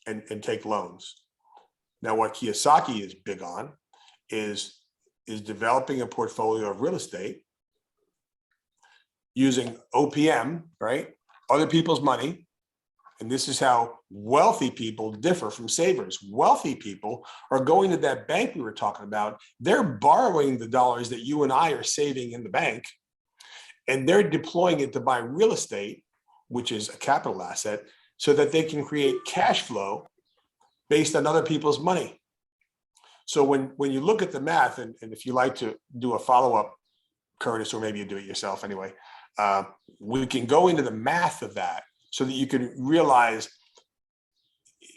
and take loans. Now, what Kiyosaki is big on is developing a portfolio of real estate using OPM, right? Other people's money. And this is how wealthy people differ from savers. Wealthy people are going to that bank we were talking about. They're borrowing the dollars that you and I are saving in the bank, and they're deploying it to buy real estate, which is a capital asset, so that they can create cash flow based on other people's money. So when you look at the math, and if you like to do a follow-up, Curtis, or maybe you do it yourself anyway, we can go into the math of that so that you can realize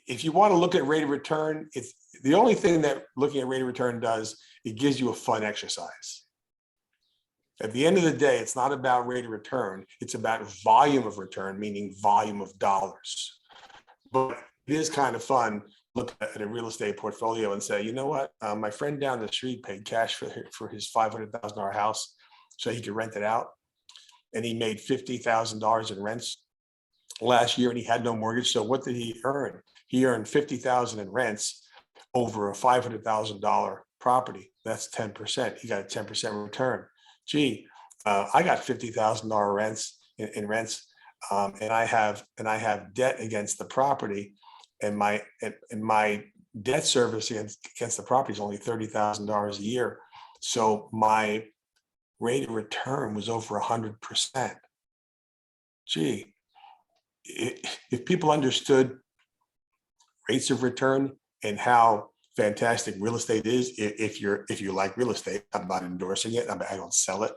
if you want to look at rate of return, it's the only thing that looking at rate of return does, it gives you a fun exercise. At the end of the day, it's not about rate of return, it's about volume of return, meaning volume of dollars. But it is kind of fun look at a real estate portfolio and say, you know what, my friend down the street paid cash for his $500,000 house so he could rent it out. And he made $50,000 in rents last year and he had no mortgage. So what did he earn? He earned $50,000 in rents over a $500,000 property. That's 10%. He got a 10% return. Gee, I got $50,000 rents in rents, and I have debt against the property, and my debt service against the property is only $30,000 a year. So my rate of return was over 100%. Gee, if people understood rates of return and how fantastic real estate is, if you like real estate, I'm not endorsing it, I don't sell it.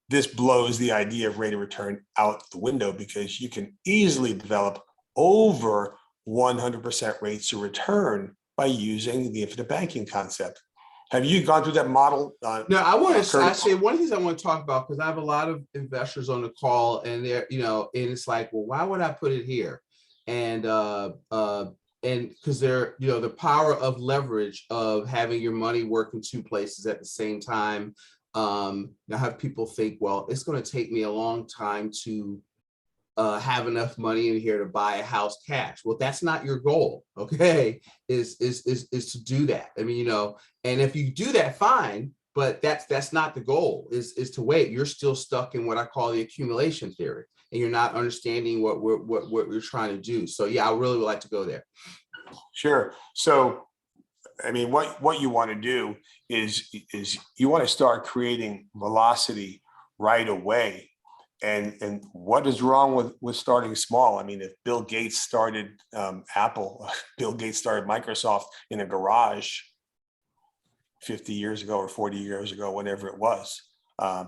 This blows the idea of rate of return out the window because you can easily develop over 100% rates of return by using the infinite banking concept. Have you gone through that model? No, I want to. I say one of the things I want to talk about because I have a lot of investors on the call, and they're, and it's like, well, why would I put it here? And because they're, the power of leverage of having your money work in two places at the same time. Now have people think, well, it's going to take me a long time to have enough money in here to buy a house cash. Well, that's not your goal, okay? Is to do that. I mean, and if you do that, fine, but that's not the goal, is to wait. You're still stuck in what I call the accumulation theory, and you're not understanding what we're trying to do. So yeah, I really would like to go there. Sure. So, I mean, what you want to do is you want to start creating velocity right away. And what is wrong with starting small? I mean, if Bill Gates started Apple, Bill Gates started Microsoft in a garage 50 years ago or 40 years ago, whenever it was,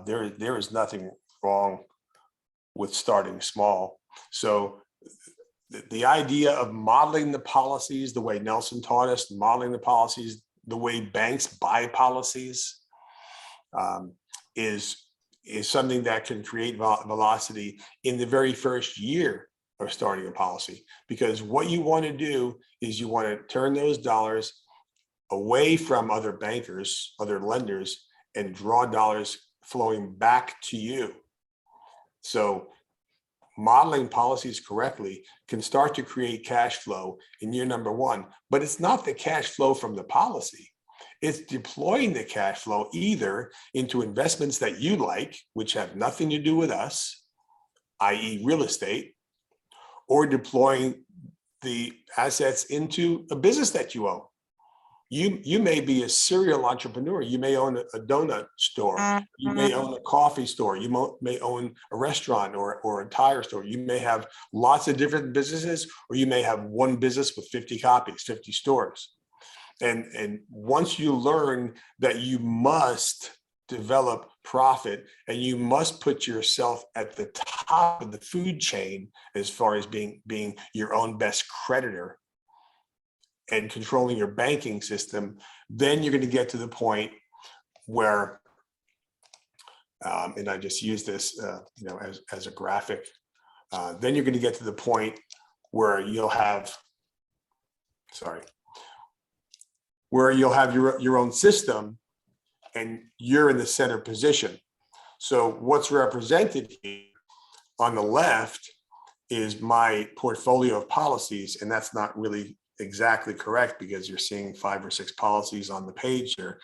there is nothing wrong with starting small. So the idea of modeling the policies the way Nelson taught us, modeling the policies the way banks buy policies, is something that can create velocity in the very first year of starting a policy. Because what you want to do is you want to turn those dollars away from other bankers, other lenders, and draw dollars flowing back to you. So modeling policies correctly can start to create cash flow in year number one, but it's not the cash flow from the policy. It's deploying the cash flow either into investments that you like, which have nothing to do with us, i.e. real estate, or deploying the assets into a business that you own. You may be a serial entrepreneur. You may own a donut store. You may own a coffee store. You may own a restaurant or a tire store. You may have lots of different businesses, or you may have one business with 50 copies, 50 stores. And once you learn that you must develop profit and you must put yourself at the top of the food chain as far as being your own best creditor and controlling your banking system, then you're going to get to the point where, and I just use this, as a graphic, then you're going to get to the point where you'll have, your own system and you're in the center position. So what's represented here on the left is my portfolio of policies, and that's not really exactly correct because you're seeing 5 or 6 policies on the page here.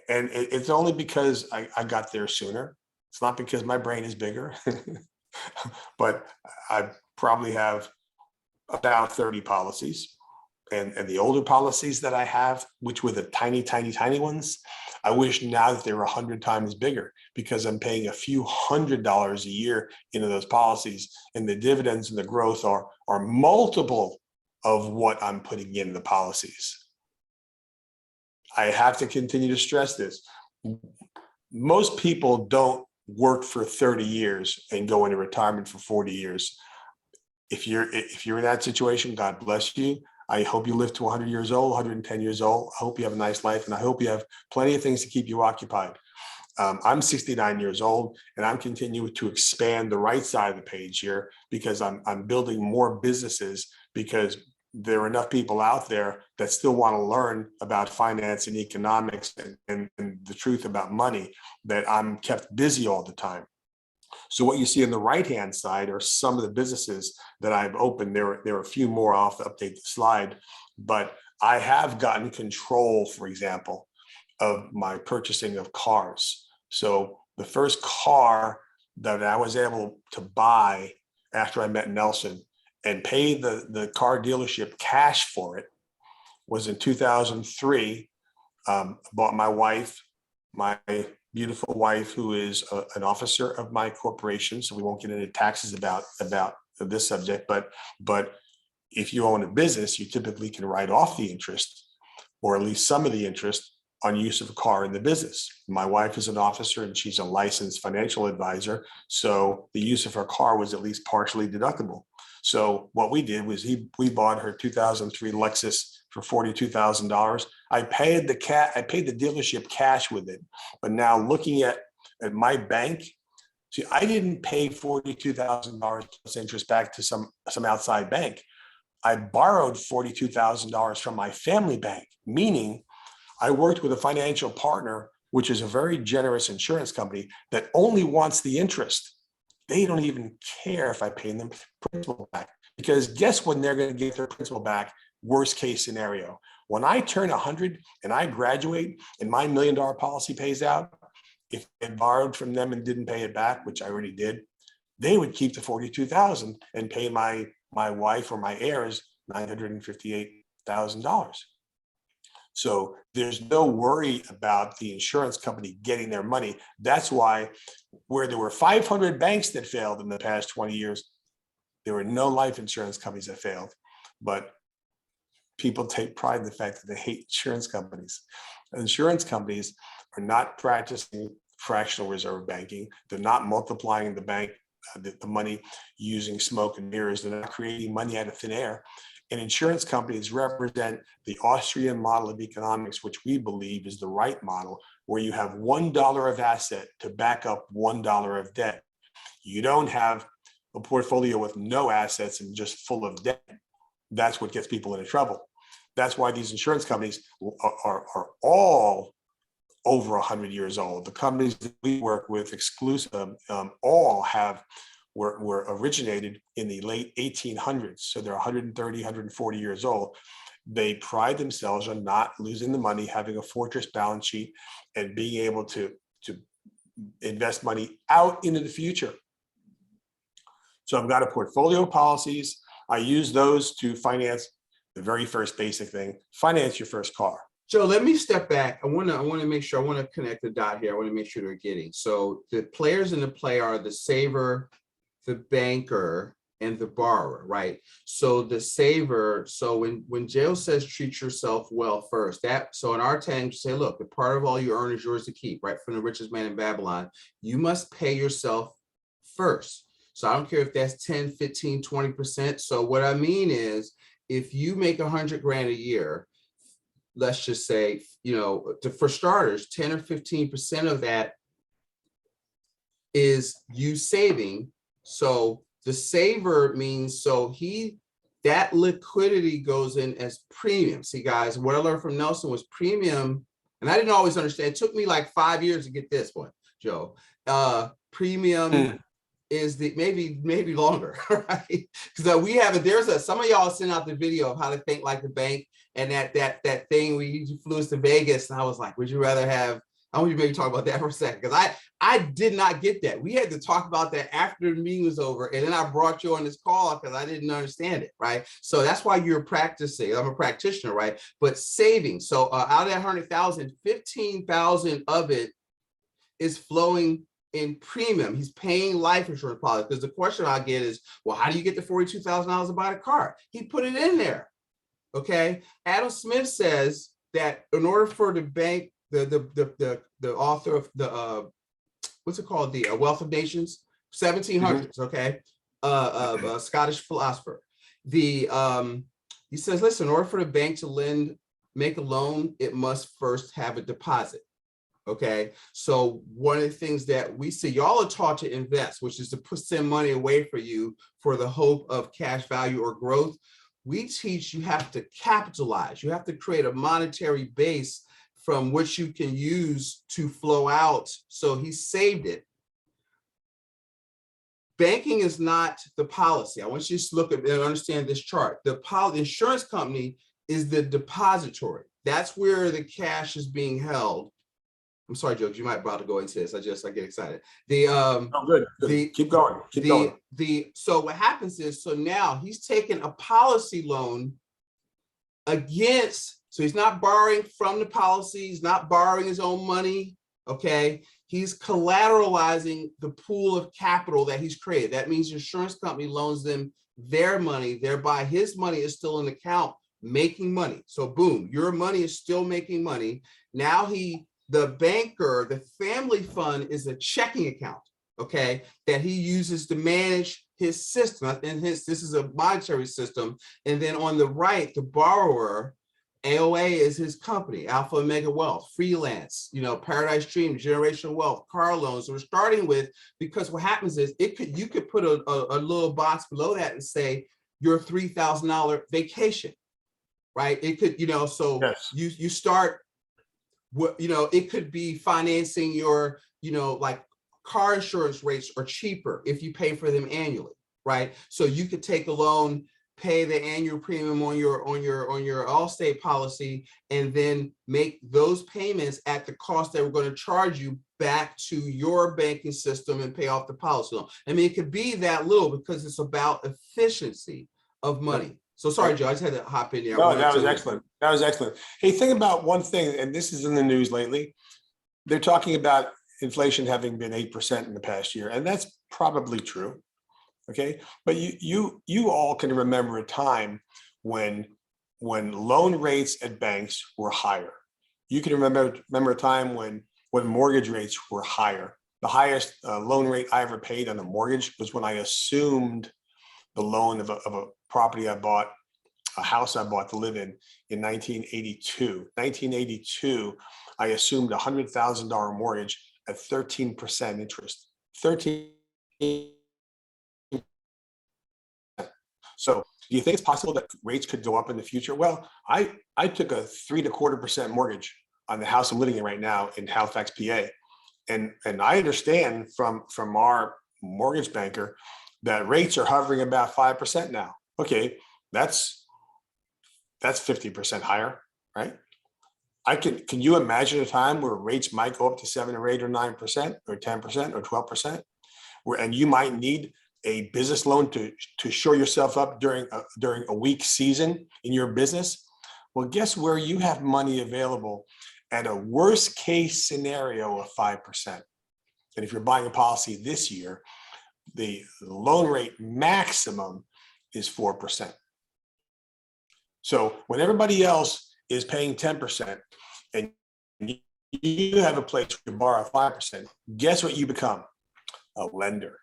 And it's only because I got there sooner. It's not because my brain is bigger, but I probably have about 30 policies. And the older policies that I have, which were the tiny, tiny, tiny ones, I wish now that they were 100 times bigger because I'm paying a few $100s a year into those policies, and the dividends and the growth are multiple of what I'm putting in the policies. I have to continue to stress this. Most people don't work for 30 years and go into retirement for 40 years. If you're in that situation, God bless you. I hope you live to 100 years old, 110 years old. I hope you have a nice life, and I hope you have plenty of things to keep you occupied. I'm 69 years old, and I'm continuing to expand the right side of the page here because I'm building more businesses, because there are enough people out there that still want to learn about finance and economics and the truth about money, that I'm kept busy all the time. So what you see on the right-hand side are some of the businesses that I've opened. There are a few more. I'll have to update the slide, but I have gotten control, for example, of my purchasing of cars. So the first car that I was able to buy after I met Nelson and pay the car dealership cash for it was in 2003. Bought my wife, my beautiful wife, who is an officer of my corporation. So we won't get into taxes about this subject, but if you own a business, you typically can write off the interest, or at least some of the interest, on use of a car in the business. My wife is an officer and she's a licensed financial advisor. So the use of her car was at least partially deductible. So what we did was we bought her 2003 Lexus for $42,000. I paid the dealership cash with it. But now looking at my bank, see, I didn't pay $42,000 plus interest back to some outside bank. I borrowed $42,000 from my family bank, meaning I worked with a financial partner, which is a very generous insurance company that only wants the interest. They don't even care if I pay them principal back, because guess when they're going to get their principal back? Worst case scenario. When I turn 100 and I graduate and my $1 million policy pays out, if I borrowed from them and didn't pay it back, which I already did, they would keep the $42,000 and pay my wife or my heirs $958,000. So there's no worry about the insurance company getting their money. That's why where there were 500 banks that failed in the past 20 years, there were no life insurance companies that failed. But people take pride in the fact that they hate insurance companies. Insurance companies are not practicing fractional reserve banking. They're not multiplying the money using smoke and mirrors. They're not creating money out of thin air. And insurance companies represent the Austrian model of economics, which we believe is the right model, where you have $1 of asset to back up $1 of debt. You don't have a portfolio with no assets and just full of debt. That's what gets people into trouble. That's why these insurance companies are all over 100 years old. The companies that we work with exclusive all were originated in the late 1800s. So they're 130, 140 years old. They pride themselves on not losing the money, having a fortress balance sheet, and being able to invest money out into the future. So I've got a portfolio of policies. I use those to finance the very first basic thing: finance your first car. Joe, let me step back. I want to make sure, I want to connect the dot here. I want to make sure they're getting. So the players in the play are the saver, the banker, and the borrower, right? So the saver, so when Joe says treat yourself well first, so in our time, say, look, the part of all you earn is yours to keep, right? From the richest man in Babylon, you must pay yourself first. So I don't care if that's 10, 15, 20%. So what I mean is, if you make 100 grand a year, let's just say, for starters, 10 or 15% of that is you saving. So the saver means, that liquidity goes in as premium. See, guys, what I learned from Nelson was premium, and I didn't always understand. It took me like 5 years to get this one, Joe. Premium is the maybe longer, right? Because some of y'all sent out the video of how to think like the bank, and that thing where you flew us to Vegas, and I was like, would you rather have? I want you to maybe talk about that for a second, because I did not get that. We had to talk about that after the meeting was over, and then I brought you on this call because I didn't understand it, right? So that's why you're practicing. I'm a practitioner, right? But saving. So out of that 100,000, 15,000 of it is flowing in premium. He's paying life insurance policy. Because the question I get is, well, how do you get the $42,000 to buy a car? He put it in there. Okay. Adam Smith says that in order for the bank, the author of the what's it called, the Wealth of Nations, 1700s, okay, a Scottish philosopher. The he says, listen, in order for the bank to make a loan, it must first have a deposit. Okay, so one of the things that we see, y'all are taught to invest, which is to send money away for you for the hope of cash value or growth. We teach you have to capitalize. You have to create a monetary base from which you can use to flow out. So he saved it. Banking is not the policy. I want you to look at and understand this chart. The insurance company is the depository. That's where the cash is being held. I'm sorry, Joe, you might about to go into this. I get excited. Good. Keep going. So what happens is, so now he's taking a policy loan against, so he's not borrowing from the policy, he's not borrowing his own money, okay? He's collateralizing the pool of capital that he's created. That means the insurance company loans them their money, thereby his money is still in the account making money. So boom, your money is still making money. Now the banker, the family fund is a checking account, okay, that he uses to manage his system. And this is a monetary system. And then on the right, the borrower, AOA is his company, Alpha Omega Wealth, freelance, Paradise Dream, generational wealth, car loans. So we're starting with, because what happens is you could put a little box below that and say your $3,000 vacation, right? It could, so yes. You start, it could be financing your, like car insurance rates are cheaper if you pay for them annually, right? So you could take a loan, pay the annual premium on your Allstate policy, and then make those payments at the cost that we're going to charge you back to your banking system and pay off the policy loan. I mean, it could be that little because it's about efficiency of money. So sorry, Joe, I just had to hop in there. No, that was excellent. That was excellent. Hey, think about one thing, and this is in the news lately. They're talking about inflation having been 8% in the past year, and that's probably true. Okay, but you all can remember a time when loan rates at banks were higher. You can remember a time when mortgage rates were higher. The highest loan rate I ever paid on a mortgage was when I assumed the loan of a property I bought, a house I bought to live in 1982. 1982, I assumed a $100,000 mortgage at 13% interest. 13%. So do you think it's possible that rates could go up in the future? Well, I took a 3.25% mortgage on the house I'm living in right now in Halifax, PA. And I understand from our mortgage banker that rates are hovering about 5% now. Okay, that's 50% higher, right? Can you imagine a time where rates might go up to 7 or 8 or 9% or 10% or 12%, and you might need a business loan to shore yourself up during a weak season in your business? Well, guess where you have money available at a worst case scenario of 5%. And if you're buying a policy this year, the loan rate maximum is 4%. So when everybody else is paying 10% and you have a place to borrow 5%, guess what you become? A lender.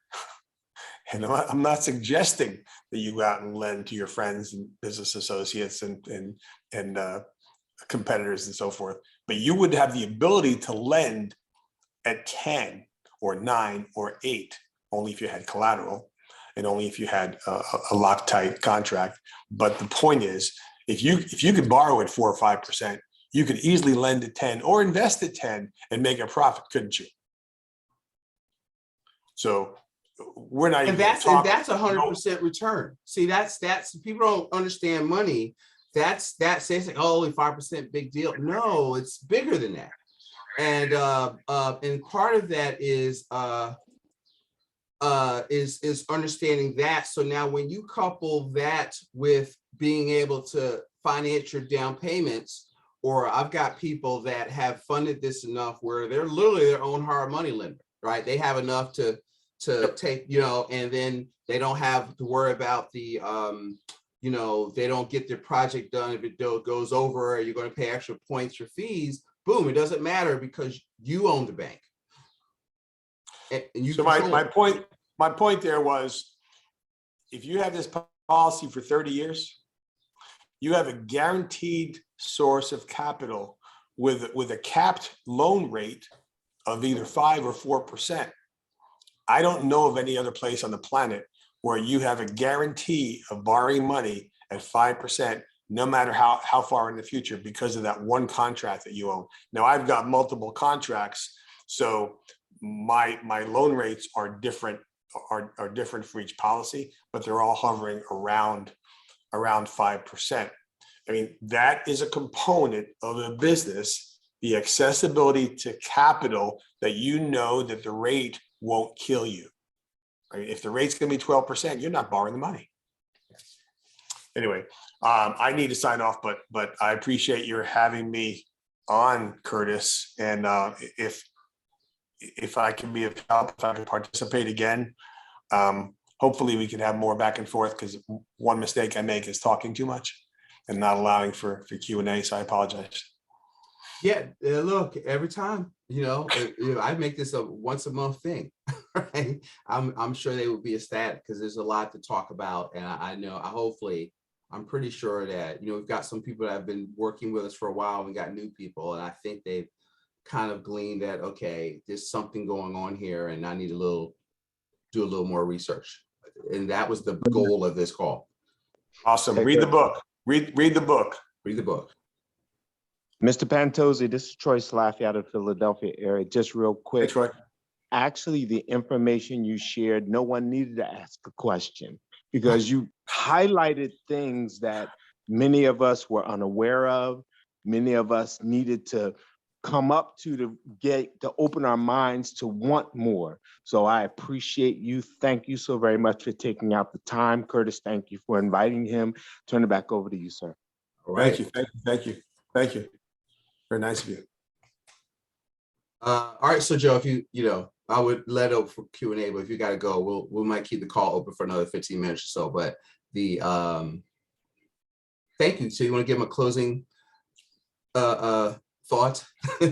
And I'm not suggesting that you go out and lend to your friends and business associates and competitors and so forth, but you would have the ability to lend at 10 or 9 or 8, only if you had collateral and only if you had a Loctite contract. But the point is, if you could borrow at 4 or 5%, you could easily lend at 10 or invest at 10 and make a profit, couldn't you? So we're not even that's 100% return. See, that's people don't understand money. That's it's like, oh, only 5% big deal. No, it's bigger than that. And part of that is understanding that. So now when you couple that with being able to finance your down payments, or I've got people that have funded this enough where they're literally their own hard money lender, right? They have enough to take, and then they don't have to worry about the they don't get their project done, if it goes over, you're going to pay extra points or fees. Boom, it doesn't matter because you own the bank. And you So control it. my point there was, if you have this policy for 30 years, you have a guaranteed source of capital with a capped loan rate of either 5 or 4%. I don't know of any other place on the planet where you have a guarantee of borrowing money at 5%, no matter how far in the future, because of that one contract that you own. Now, I've got multiple contracts, so my loan rates are different for each policy, but they're all hovering around 5%. I mean, that is a component of a business, the accessibility to capital, that that the rate won't kill you. Right? If the rate's going to be 12%, you're not borrowing the money. Anyway, I need to sign off, but I appreciate your having me on, Curtis. And if I can be of help, if I can participate again, hopefully we can have more back and forth, because one mistake I make is talking too much and not allowing for Q&A. So I apologize. Yeah, look, every time, I make this a once a month thing, right? I'm sure they would be ecstatic, because there's a lot to talk about. And I'm pretty sure that, we've got some people that have been working with us for a while. We got new people, and I think they've kind of gleaned that, okay, there's something going on here, and I need do a little more research. And that was the goal of this call. Awesome. Read the book. Read the book. Read the book. Mr. Pantozzi, this is Troy Slaffy out of Philadelphia area. Just real quick. Hey, Troy. Actually, the information you shared, no one needed to ask a question, because you highlighted things that many of us were unaware of. Many of us needed to come up to open our minds to want more. So I appreciate you. Thank you so very much for taking out the time. Curtis, thank you for inviting him. Turn it back over to you, sir. All right. Thank you. Very nice of you. All right, so Joe, if I would let up for Q&A, but if you got to go, we might keep the call open for another 15 minutes or so. But thank you. So you want to give him a closing thought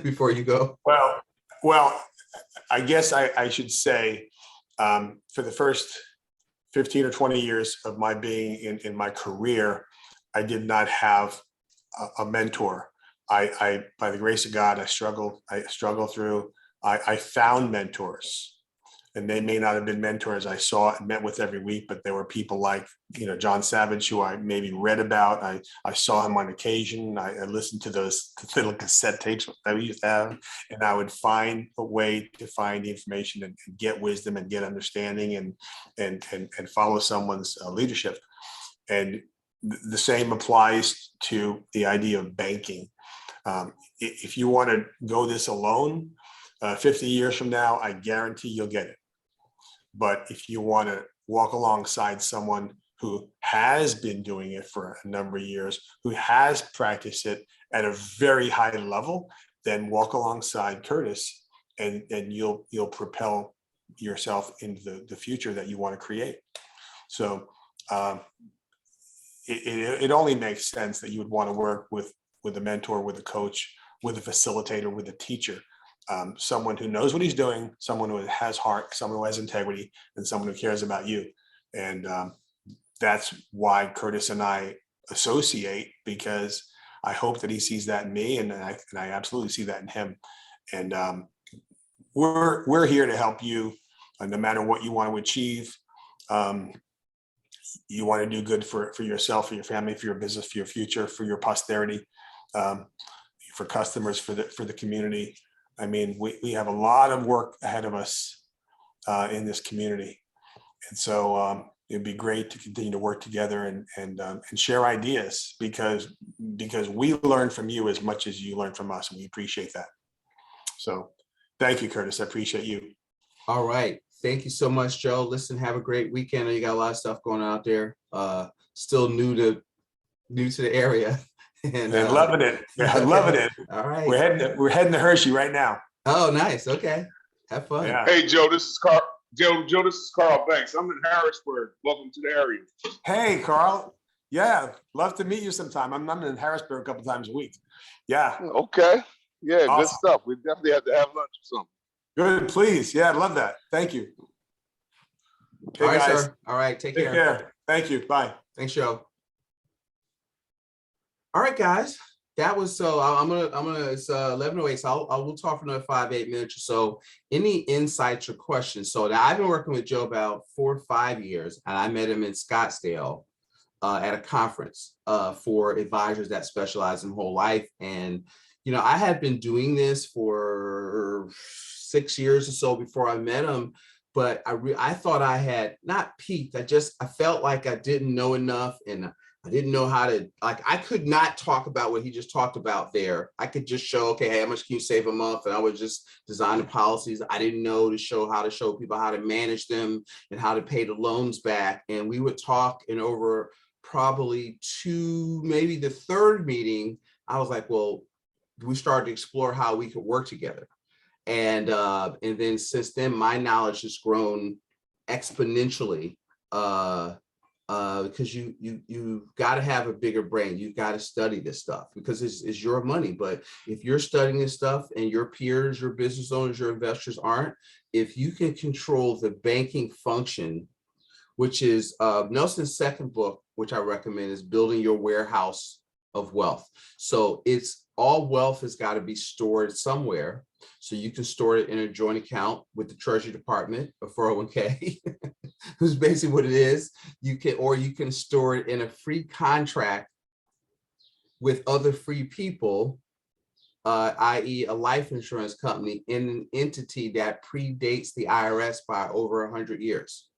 before you go? Well, I guess I should say, for the first 15 or 20 years of my being in my career, I did not have a mentor. I by the grace of God, I struggled through. I found mentors, and they may not have been mentors I saw and met with every week, but there were people like, John Savage, who I maybe read about. I saw him on occasion. I listened to those little cassette tapes that we used to have, and I would find a way to find the information and get wisdom and get understanding and follow someone's leadership. And the same applies to the idea of banking. If you want to go this alone, 50 years from now, I guarantee you'll get it. But if you want to walk alongside someone who has been doing it for a number of years, who has practiced it at a very high level, then walk alongside Curtis, and you'll propel yourself into the future that you want to create. So it only makes sense that you would want to work with a mentor, with a coach, with a facilitator, with a teacher. Someone who knows what he's doing, someone who has heart, someone who has integrity, and someone who cares about you. And that's why Curtis and I associate, because I hope that he sees that in me, and I absolutely see that in him. And we're here to help you, no matter what you want to achieve. You want to do good for yourself, for your family, for your business, for your future, for your posterity, for customers, for the community. I mean, we have a lot of work ahead of us in this community. And so it'd be great to continue to work together and share ideas, because we learn from you as much as you learn from us, and we appreciate that. So thank you, Curtis. I appreciate you. All right. Thank you so much, Joe. Listen, have a great weekend. I know you got a lot of stuff going on out there. Still new to the area. And loving it. Loving it. All right. We're heading to Hershey right now. Oh, nice. Okay. Have fun. Yeah. Hey, Joe, this is Carl. Joe, this is Carl Banks. I'm in Harrisburg. Welcome to the area. Hey, Carl. Yeah, love to meet you sometime. I'm in Harrisburg a couple times a week. Yeah, Okay. Yeah, good Awesome. stuff. We definitely have to have lunch or something. good, please. Yeah, I'd love that. Thank you. Okay, All right, guys, sir. All right, take take care. care. Thank you. Bye. Thanks, Joe. All right, guys. That was so. I'm gonna. It's 11:08. So we'll talk for another 5-8 minutes or so. Any insights or questions? So now I've been working with Joe about 4 or 5 years, and I met him in Scottsdale at a conference for advisors that specialize in whole life. And I had been doing this for 6 years or so before I met him, but I thought I had not peaked. I felt like I didn't know enough, and I didn't know how to, like, I could not talk about what he just talked about there. I could just show, okay, hey, how much can you save a month? And I would just design the policies. I didn't know to show how to show people how to manage them and how to pay the loans back. And we would talk, and over probably 2, maybe the third meeting, I was like, well, we started to explore how we could work together. And then since then, my knowledge has grown exponentially. Because you've got to have a bigger brain. You've got to study this stuff because it's your money. But if you're studying this stuff and your peers, your business owners, your investors aren't, if you can control the banking function, which is Nelson's second book, which I recommend, is Building Your Warehouse of Wealth. So it's all wealth has got to be stored somewhere. So you can store it in a joint account with the Treasury Department, a 401k, who's basically what it is. You can store it in a free contract with other free people, i.e. a life insurance company in an entity that predates the IRS by over 100 years,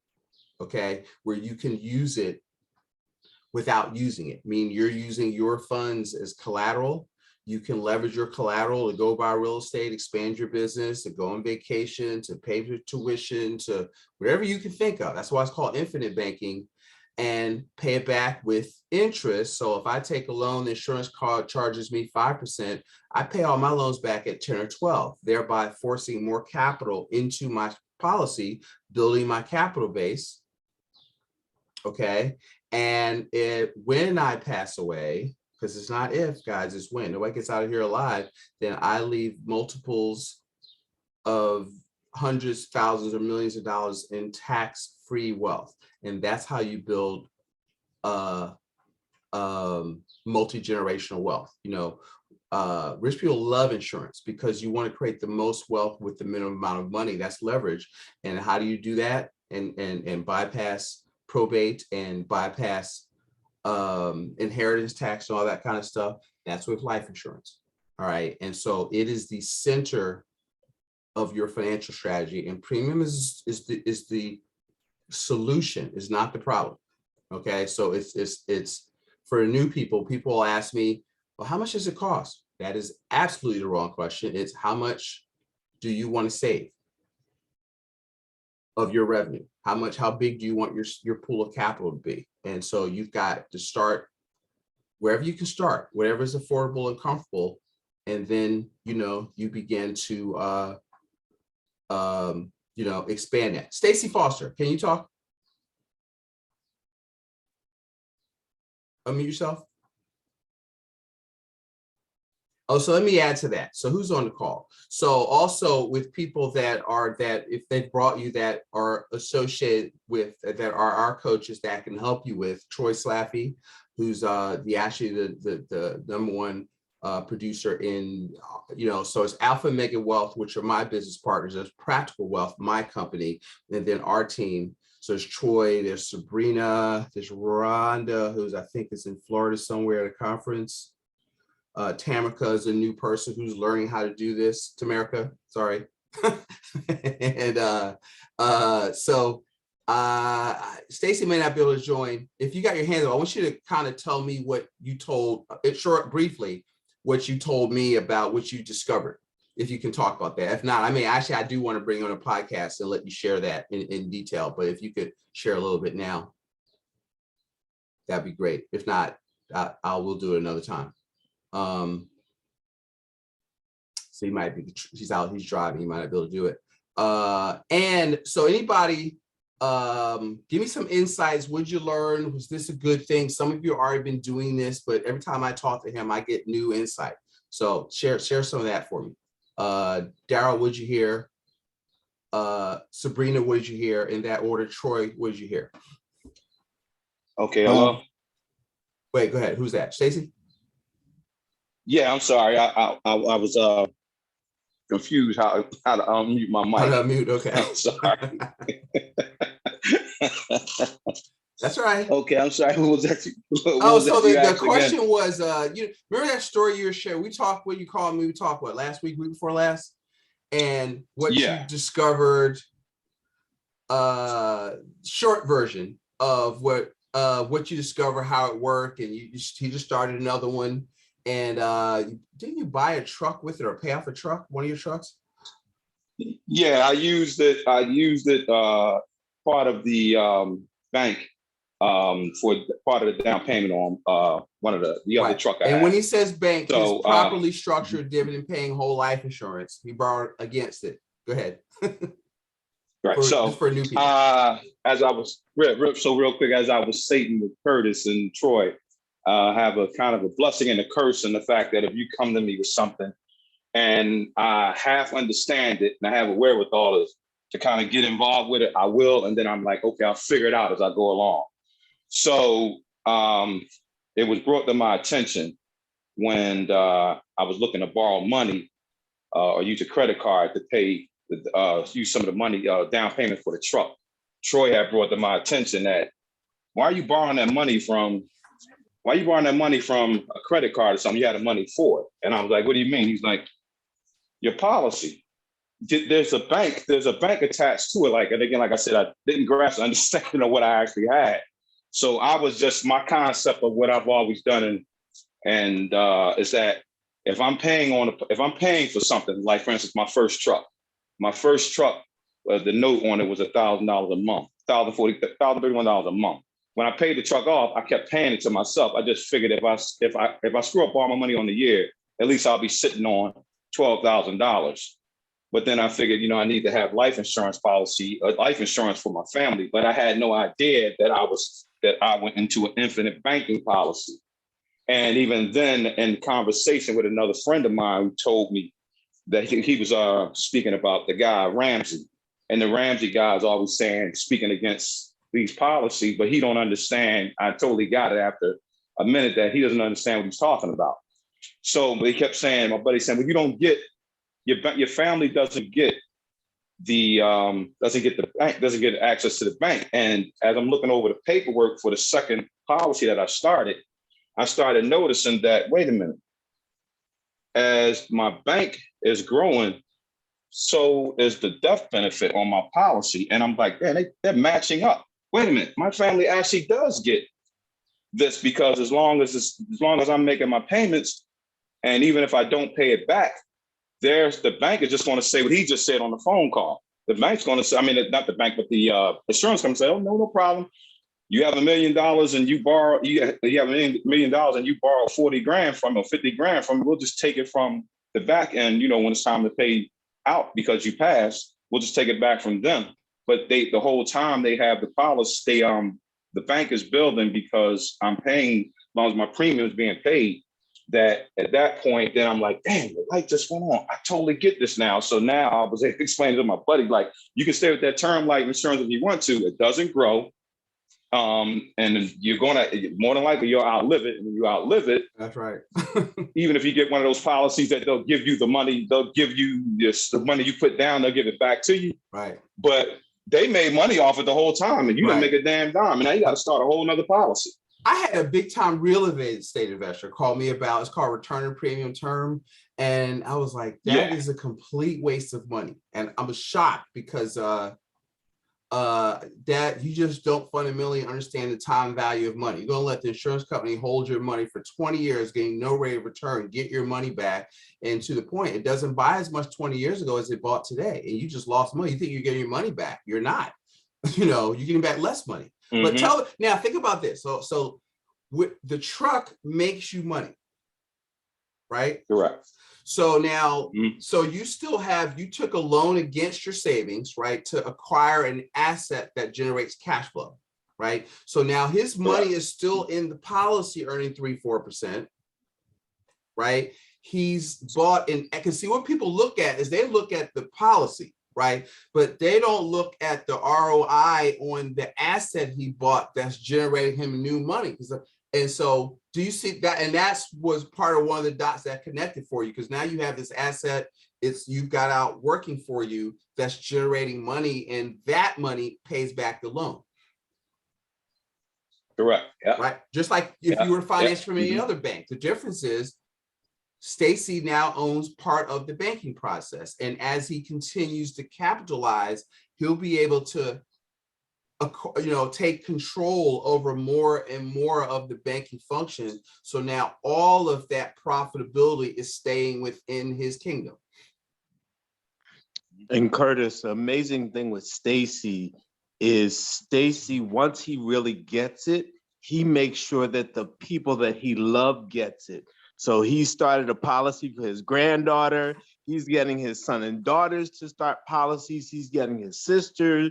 okay, where you can use it without using it. Meaning you're using your funds as collateral. You can leverage your collateral to go buy real estate, expand your business, to go on vacation, to pay for tuition, to whatever you can think of. That's why it's called infinite banking, and pay it back with interest. So if I take a loan, the insurance card charges me 5%, I pay all my loans back at 10 or 12, thereby forcing more capital into my policy, building my capital base. Okay. And when I pass away, because it's not if, guys, it's when. Nobody gets out of here alive, then I leave multiples of hundreds, thousands, or millions of dollars in tax-free wealth. And that's how you build multi-generational wealth. Rich people love insurance because you want to create the most wealth with the minimum amount of money. That's leverage. And how do you do that? And bypass probate and bypass inheritance tax and all that kind of stuff? That's with life insurance. All right. And so it is the center of your financial strategy, and premium is the solution, is not the problem. Okay. So it's for new people will ask me, well, how much does it cost? That is absolutely the wrong question. It's how much do you want to save of your revenue? How big do you want your pool of capital to be? And so you've got to start wherever you can start, whatever is affordable and comfortable. And then, you begin to, expand that. Stacy Foster, can you talk? Unmute yourself. Oh, so let me add to that. So who's on the call? So also with people that if they brought you that are associated with, that are our coaches that can help you with, Troy Slaffy, who's the number one producer in, so it's Alpha Mega Wealth, which are my business partners. There's Practical Wealth, my company, and then our team. So there's Troy, there's Sabrina, there's Rhonda, who's I think is in Florida somewhere at a conference. Tamika is a new person who's learning how to do this. Tamika, sorry. And so Stacy may not be able to join. If you got your hands up, I want you to kind of tell me what you told, briefly, what you told me about what you discovered, if you can talk about that. If not, I do want to bring you on a podcast and let you share that in detail, but if you could share a little bit now, that'd be great. If not, we'll do it another time. So he might be, he's driving, he might not be able to do it. And so anybody Give me some insights. What'd you learn? Was this a good thing? Some of you already been doing this, but every time I talk to him, I get new insight. So share some of that for me. Daryl, what'd you hear? Sabrina, what did you hear? In that order. Troy, what did you hear? Okay, hello. Wait, go ahead. Who's that? Stacy? Yeah, I'm sorry. I was confused how to unmute my How mic. to unmute? Okay. I'm sorry. That's right. Okay, I'm sorry. What was that? So the question was, you remember that story you were sharing? We talked, what you called me? We talked what, last week before last? And what you discovered, short version of what you discover, how it worked, and he just started another one. And didn't you buy a truck with it or pay off a truck, one of your trucks? Yeah, I used it part of the bank for part of the down payment on one of the other truck I had. And when he says bank, so, his properly structured dividend paying whole life insurance. He borrowed against it. Go ahead. Right. Just for new people. As I was real quick, as I was stating with Curtis and Troy, have a kind of a blessing and a curse in the fact that if you come to me with something and I half understand it and I have a wherewithal to kind of get involved with it, I will. And then I'm like, okay, I'll figure it out as I go along. So it was brought to my attention when I was looking to borrow money or use a credit card to pay, use some of the money down payment for the truck. Troy had brought to my attention that, why are you borrowing that money from a credit card or something? You had the money for it. And I was like, what do you mean? He's like, your policy. There's a bank attached to it. Like, and again, like I said, I didn't grasp the understanding of what I actually had. So I was just, my concept of what I've always done and is that if I'm paying for something, like for instance, my first truck, the note on it was $1,000 a month, $1,031 a month. When I paid the truck off, I kept paying it to myself. I just figured if I screw up all my money on the year, at least I'll be sitting on $12,000. But then I figured, I need to have life insurance for my family. But I had no idea that I went into an infinite banking policy. And even then, in conversation with another friend of mine who told me that he was speaking about the guy Ramsey, and the Ramsey guy is always speaking against these policies, but he don't understand. I totally got it after a minute that he doesn't understand what he's talking about. So they kept saying, my buddy saying, well, you don't get your family doesn't get the bank, doesn't get access to the bank. And as I'm looking over the paperwork for the second policy that I started noticing that, wait a minute, as my bank is growing, so is the death benefit on my policy. And I'm like, man, they're matching up. Wait a minute, my family actually does get this, because as long as I'm making my payments, and even if I don't pay it back, the bank is just going to say what he just said on the phone call. The bank's going to say, not the bank, but the insurance company say, oh, no problem. You have $1 million and you have $1 million and you borrow 40 grand from or 50 grand from, we'll just take it from the back end, when it's time to pay out because you passed, we'll just take it back from them. But the whole time they have the policy, the bank is building because I'm paying, as long as my premium is being paid, that at that point, then I'm like, damn, the light just went on. I totally get this now. So now I was able to explain to my buddy, like, you can stay with that term life insurance if you want to. It doesn't grow. And you're more than likely you'll outlive it. And when you outlive it, that's right. Even if you get one of those policies that they'll give you the money, they'll give you the money you put down, they'll give it back to you. Right. But they made money off it the whole time, and you didn't make a damn dime. And now you got to start a whole nother policy. I had a big time real estate investor call me about, it's called return and premium term. And I was like, that is a complete waste of money. And I was shocked because that you just don't fundamentally understand the time value of money. You're going to let the insurance company hold your money for 20 years, getting no rate of return, get your money back. And to the point, it doesn't buy as much 20 years ago as it bought today. And you just lost money. You think you're getting your money back. You're not. You're getting back less money. But now think about this. So with the truck makes you money, right? Correct. So now, Mhm. so you still have, you took a loan against your savings, right, to acquire an asset that generates cash flow, right? So now his money Correct. is still in the policy earning 3-4%, right? He's bought in, because see what people look at is they look at the policy, right? But they don't look at the ROI on the asset he bought that's generating him new money. And so do you see that? And that's was part of one of the dots that connected for you, because now you have this asset, you've got out working for you that's generating money, and that money pays back the loan. Correct. Yeah. Right? Just like if you were financed from any Mhm. other bank. The difference is Stacy now owns part of the banking process. And as he continues to capitalize, he'll be able to take control over more and more of the banking function. So now all of that profitability is staying within his kingdom. And Curtis, the amazing thing with Stacy is Stacy, once he really gets it, he makes sure that the people that he loved gets it. So he started a policy for his granddaughter. He's getting his son and daughters to start policies. He's getting his sisters,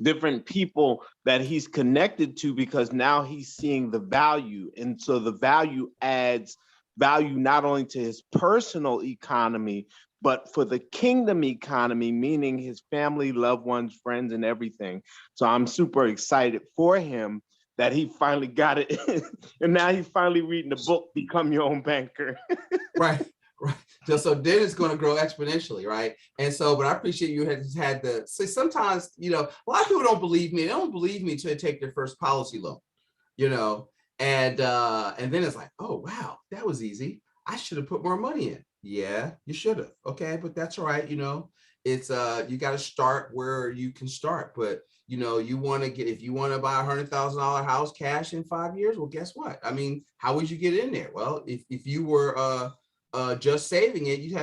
different people that he's connected to, because now he's seeing the value. And so the value adds value not only to his personal economy, but for the kingdom economy, meaning his family, loved ones, friends, and everything. So I'm super excited for him that he finally got it. And now he's finally reading the book, Become Your Own Banker. Right. Right. So then it's going to grow exponentially, right? And so, but I appreciate you had the, so sometimes, a lot of people don't believe me. They don't believe me until they take their first policy loan, and then it's like, oh, wow, that was easy. I should have put more money in. Yeah, you should have. Okay, but that's all right. It's you got to start where you can start. But you want to if you want to buy $100,000 house cash in 5 years, well, guess what? I mean, how would you get in there? Well, if you were just saving it, you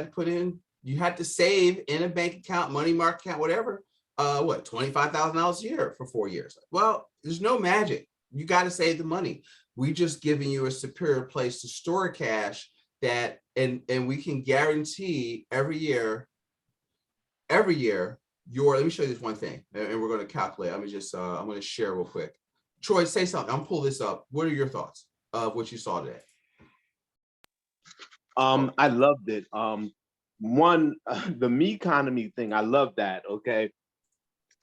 had to save in a bank account, money market account, whatever, $25,000 a year for 4 years. Well, there's no magic. You got to save the money. We just giving you a superior place to store cash that, and we can guarantee every year, let me show you this one thing, and we're going to calculate. I'm going to share real quick. Troy, say something. I'm pull this up. What are your thoughts of what you saw today? I loved it. The me economy thing, I love that. Okay.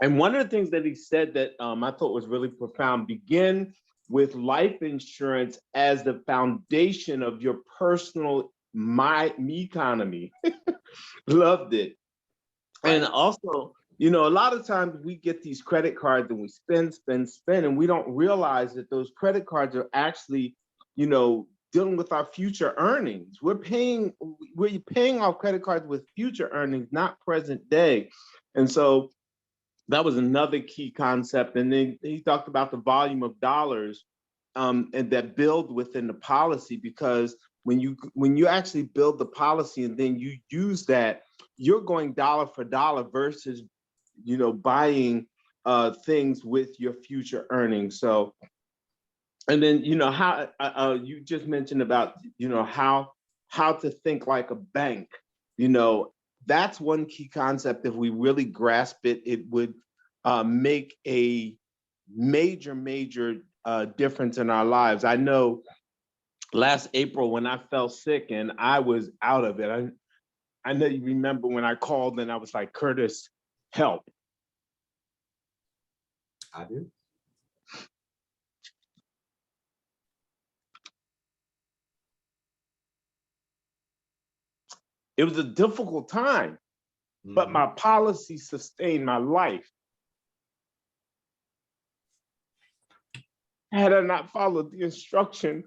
And one of the things that he said that I thought was really profound: begin with life insurance as the foundation of your personal me economy. Loved it. And also, a lot of times we get these credit cards and we spend, and we don't realize that those credit cards are actually, dealing with our future earnings. We're paying off credit cards with future earnings, not present day. And so that was another key concept. And then he talked about the volume of dollars and that build within the policy, because when you actually build the policy and then you use that, you're going dollar for dollar versus, buying things with your future earnings. So, and then, how you just mentioned about, how to think like a bank, that's one key concept. If we really grasp it, it would make a major difference in our lives. I know last April when I fell sick and I was out of it, I know you remember when I called and I was like, Curtis, help. I do. It was a difficult time, but my policy sustained my life. Had I not followed the instruction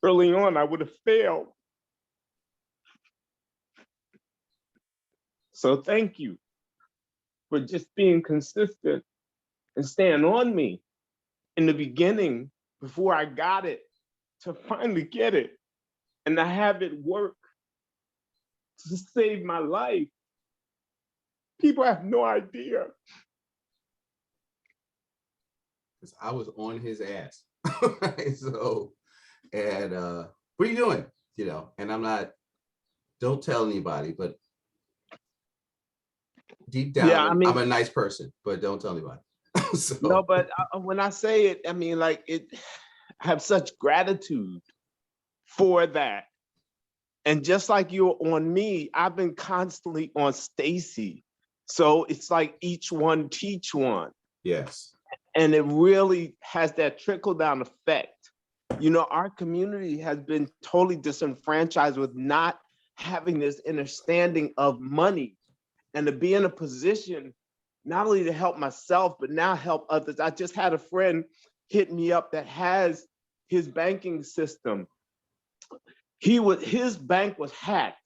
early on, I would have failed. So thank you for just being consistent and staying on me in the beginning before I got it, to finally get it and to have it work to save my life. People have no idea. Because I was on his ass. So, and what are you doing? you know, and I'm not, don't tell anybody, but deep down, Yeah, I mean, I'm a nice person, but don't tell anybody. So, no, but when I say it, I mean, like, I have such gratitude for that. And just like you're on me, I've been constantly on Stacy. So it's like each one teach one. yes. And it really has that trickle down effect. You know, our community has been totally disenfranchised with not having this understanding of money, and to be in a position not only to help myself, but now help others. I just had a friend hit me up that has his banking system. His bank was hacked,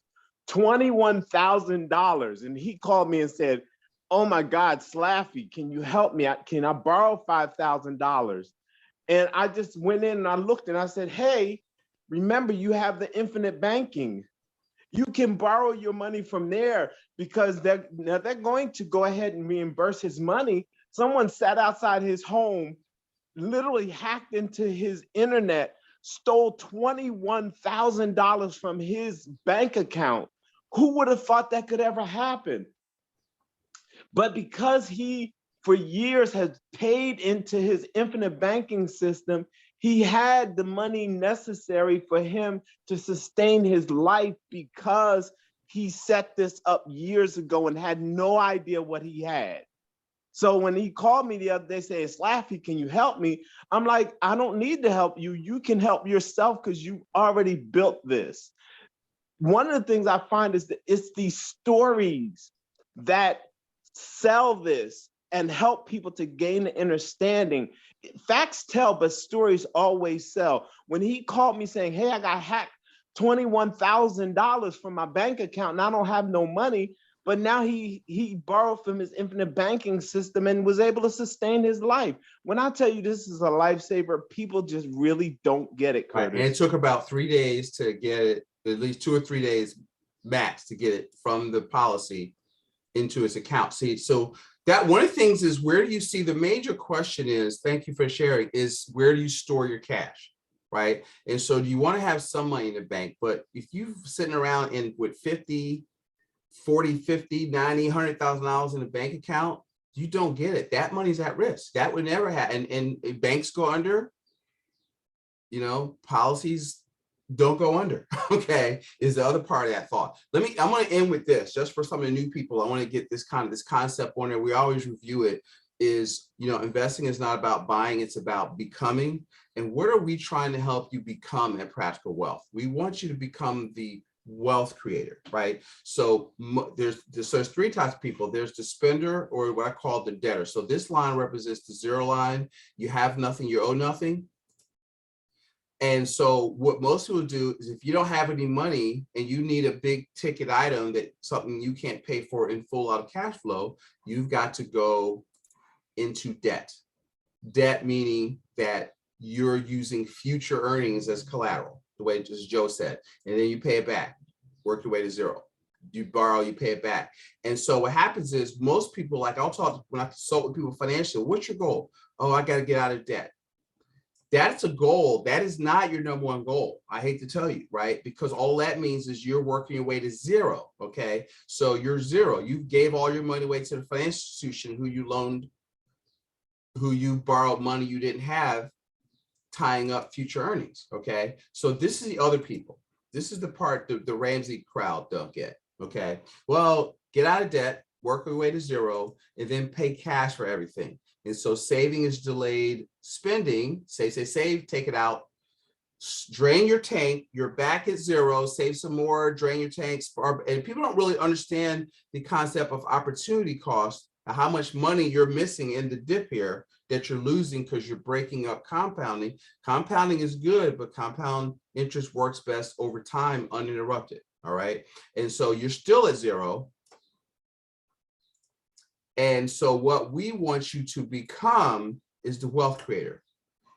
$21,000. And he called me and said, oh my God, Slaffy, can you help me? Can I borrow $5,000? And I just went in and I looked and I said, hey, remember you have the infinite banking. You can borrow your money from there, because they're going to go ahead and reimburse his money. Someone sat outside his home, literally hacked into his internet, stole $21,000 from his bank account. Who would have thought that could ever happen? But because he, for years, has paid into his infinite banking system, he had the money necessary for him to sustain his life, because he set this up years ago and had no idea what he had. So when he called me the other day saying, Slaffy, can you help me? I'm like, I don't need to help you. You can help yourself because you already built this. One of the things I find is that it's these stories that sell this and help people to gain the understanding. Facts tell, but stories always sell. When he called me saying, hey, I got hacked $21,000 from my bank account and I don't have no money, but now he borrowed from his infinite banking system and was able to sustain his life. When I tell you this is a lifesaver, people just really don't get it, Curtis. Right. And it took about 3 days to get it, at least 2 or 3 days max, to get it from the policy into his account. See, so that one of the things is, where do you see, the major question is, thank you for sharing, is where do you store your cash, right? And so do you want to have some money in the bank? But if you're sitting around in with 50, 40, 50, 90, $100,000 in a bank account, you don't get it. That money's at risk. That would never happen. And banks go under, you know, policies don't go under. Okay, is the other part of that thought. I'm going to end with this, just for some of the new people. I want to get this concept on there. We always review it. Is, you know, investing is not about buying, it's about becoming. And what are we trying to help you become at Practical Wealth? We want you to become the wealth creator, right? So there's 3 types of people. There's the spender, or what I call the debtor. So this line represents the 0 line. You have nothing, you owe nothing. And so what most people do is, if you don't have any money and you need a big ticket item, that something you can't pay for in full out of cash flow, you've got to go into debt. Debt meaning that you're using future earnings as collateral, the way just Joe said, and then you pay it back, work your way to 0. You borrow, you pay it back. And so what happens is, most people, like I'll talk, when I consult with people financially, what's your goal? Oh, I got to get out of debt. That's a goal. That is not your number one goal. I hate to tell you, right? Because all that means is you're working your way to 0. Okay. So you're 0. You gave all your money away to the financial institution who you loaned, who you borrowed money you didn't have, tying up future earnings. Okay. So this is the other people. This is the part the Ramsey crowd don't get. Okay. Well, get out of debt, work your way to 0, and then pay cash for everything. And so saving is delayed spending. Save, take it out, drain your tank, you're back at 0, save some more, drain your tanks. And people don't really understand the concept of opportunity cost, how much money you're missing in the dip here that you're losing because you're breaking up compounding. Compounding is good, but compound interest works best over time, uninterrupted. All right. And so you're still at 0. And so what we want you to become is the wealth creator.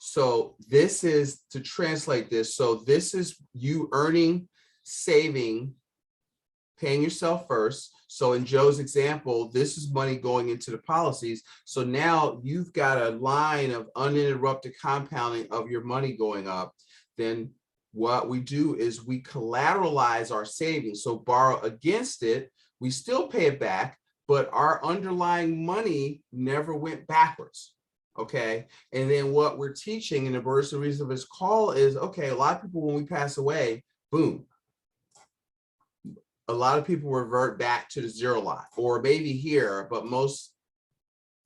So this is, to translate this, so this is you earning, saving, paying yourself first. So in Joe's example, this is money going into the policies. So now you've got a line of uninterrupted compounding of your money going up. Then what we do is we collateralize our savings. So borrow against it, we still pay it back, but our underlying money never went backwards. Okay. And then what we're teaching, and the verse, the reason of this call is, okay, a lot of people, when we pass away, boom, a lot of people revert back to the zero line, or maybe here, but most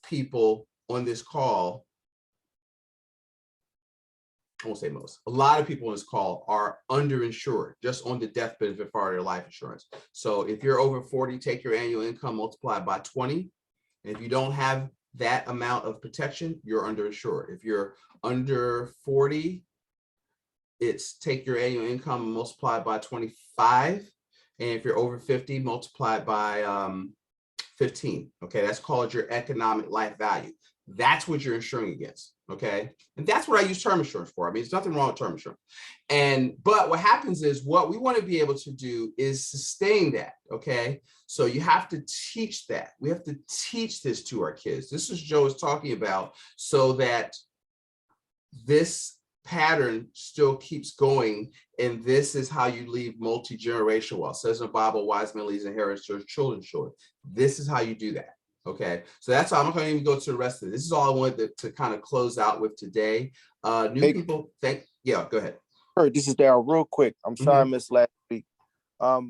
people on this call, I won't say most, a lot of people on this call are underinsured just on the death benefit part of their life insurance. So if you're over 40, take your annual income, multiply it by 20. And if you don't have that amount of protection, you're underinsured. If you're under 40, it's take your annual income and multiply it by 25. And if you're over 50, multiply it by 15. Okay, that's called your economic life value. That's what you're insuring against. Okay, and that's what I use term insurance for. I mean, there's nothing wrong with term insurance. But what happens is, what we want to be able to do is sustain that. Okay, so you have to teach that. We have to teach this to our kids. This is Joe is talking about, so that this pattern still keeps going, and this is how you leave multi-generational wealth. It says in the Bible, wise men leave inheritance to their children's children. This is how you do that. Okay, so that's how I'm not going to even go to the rest of it. This is all I wanted to kind of close out with today. New people, yeah, go ahead. Kurt, this is Darryl. Real quick, I'm sorry I missed last week. I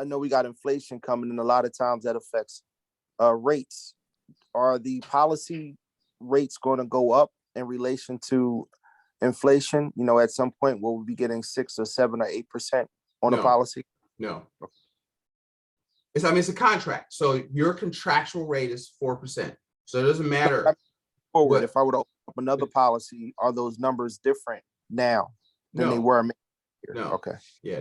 know we got inflation coming, and a lot of times that affects rates. Are the policy rates going to go up in relation to inflation? You know, at some point, will we be getting 6 or 7 or 8% on a policy? No. It's a contract. So your contractual rate is 4%. So it doesn't matter. Forward, if I were to open up another policy, are those numbers different now than they were? No. Okay. Yeah,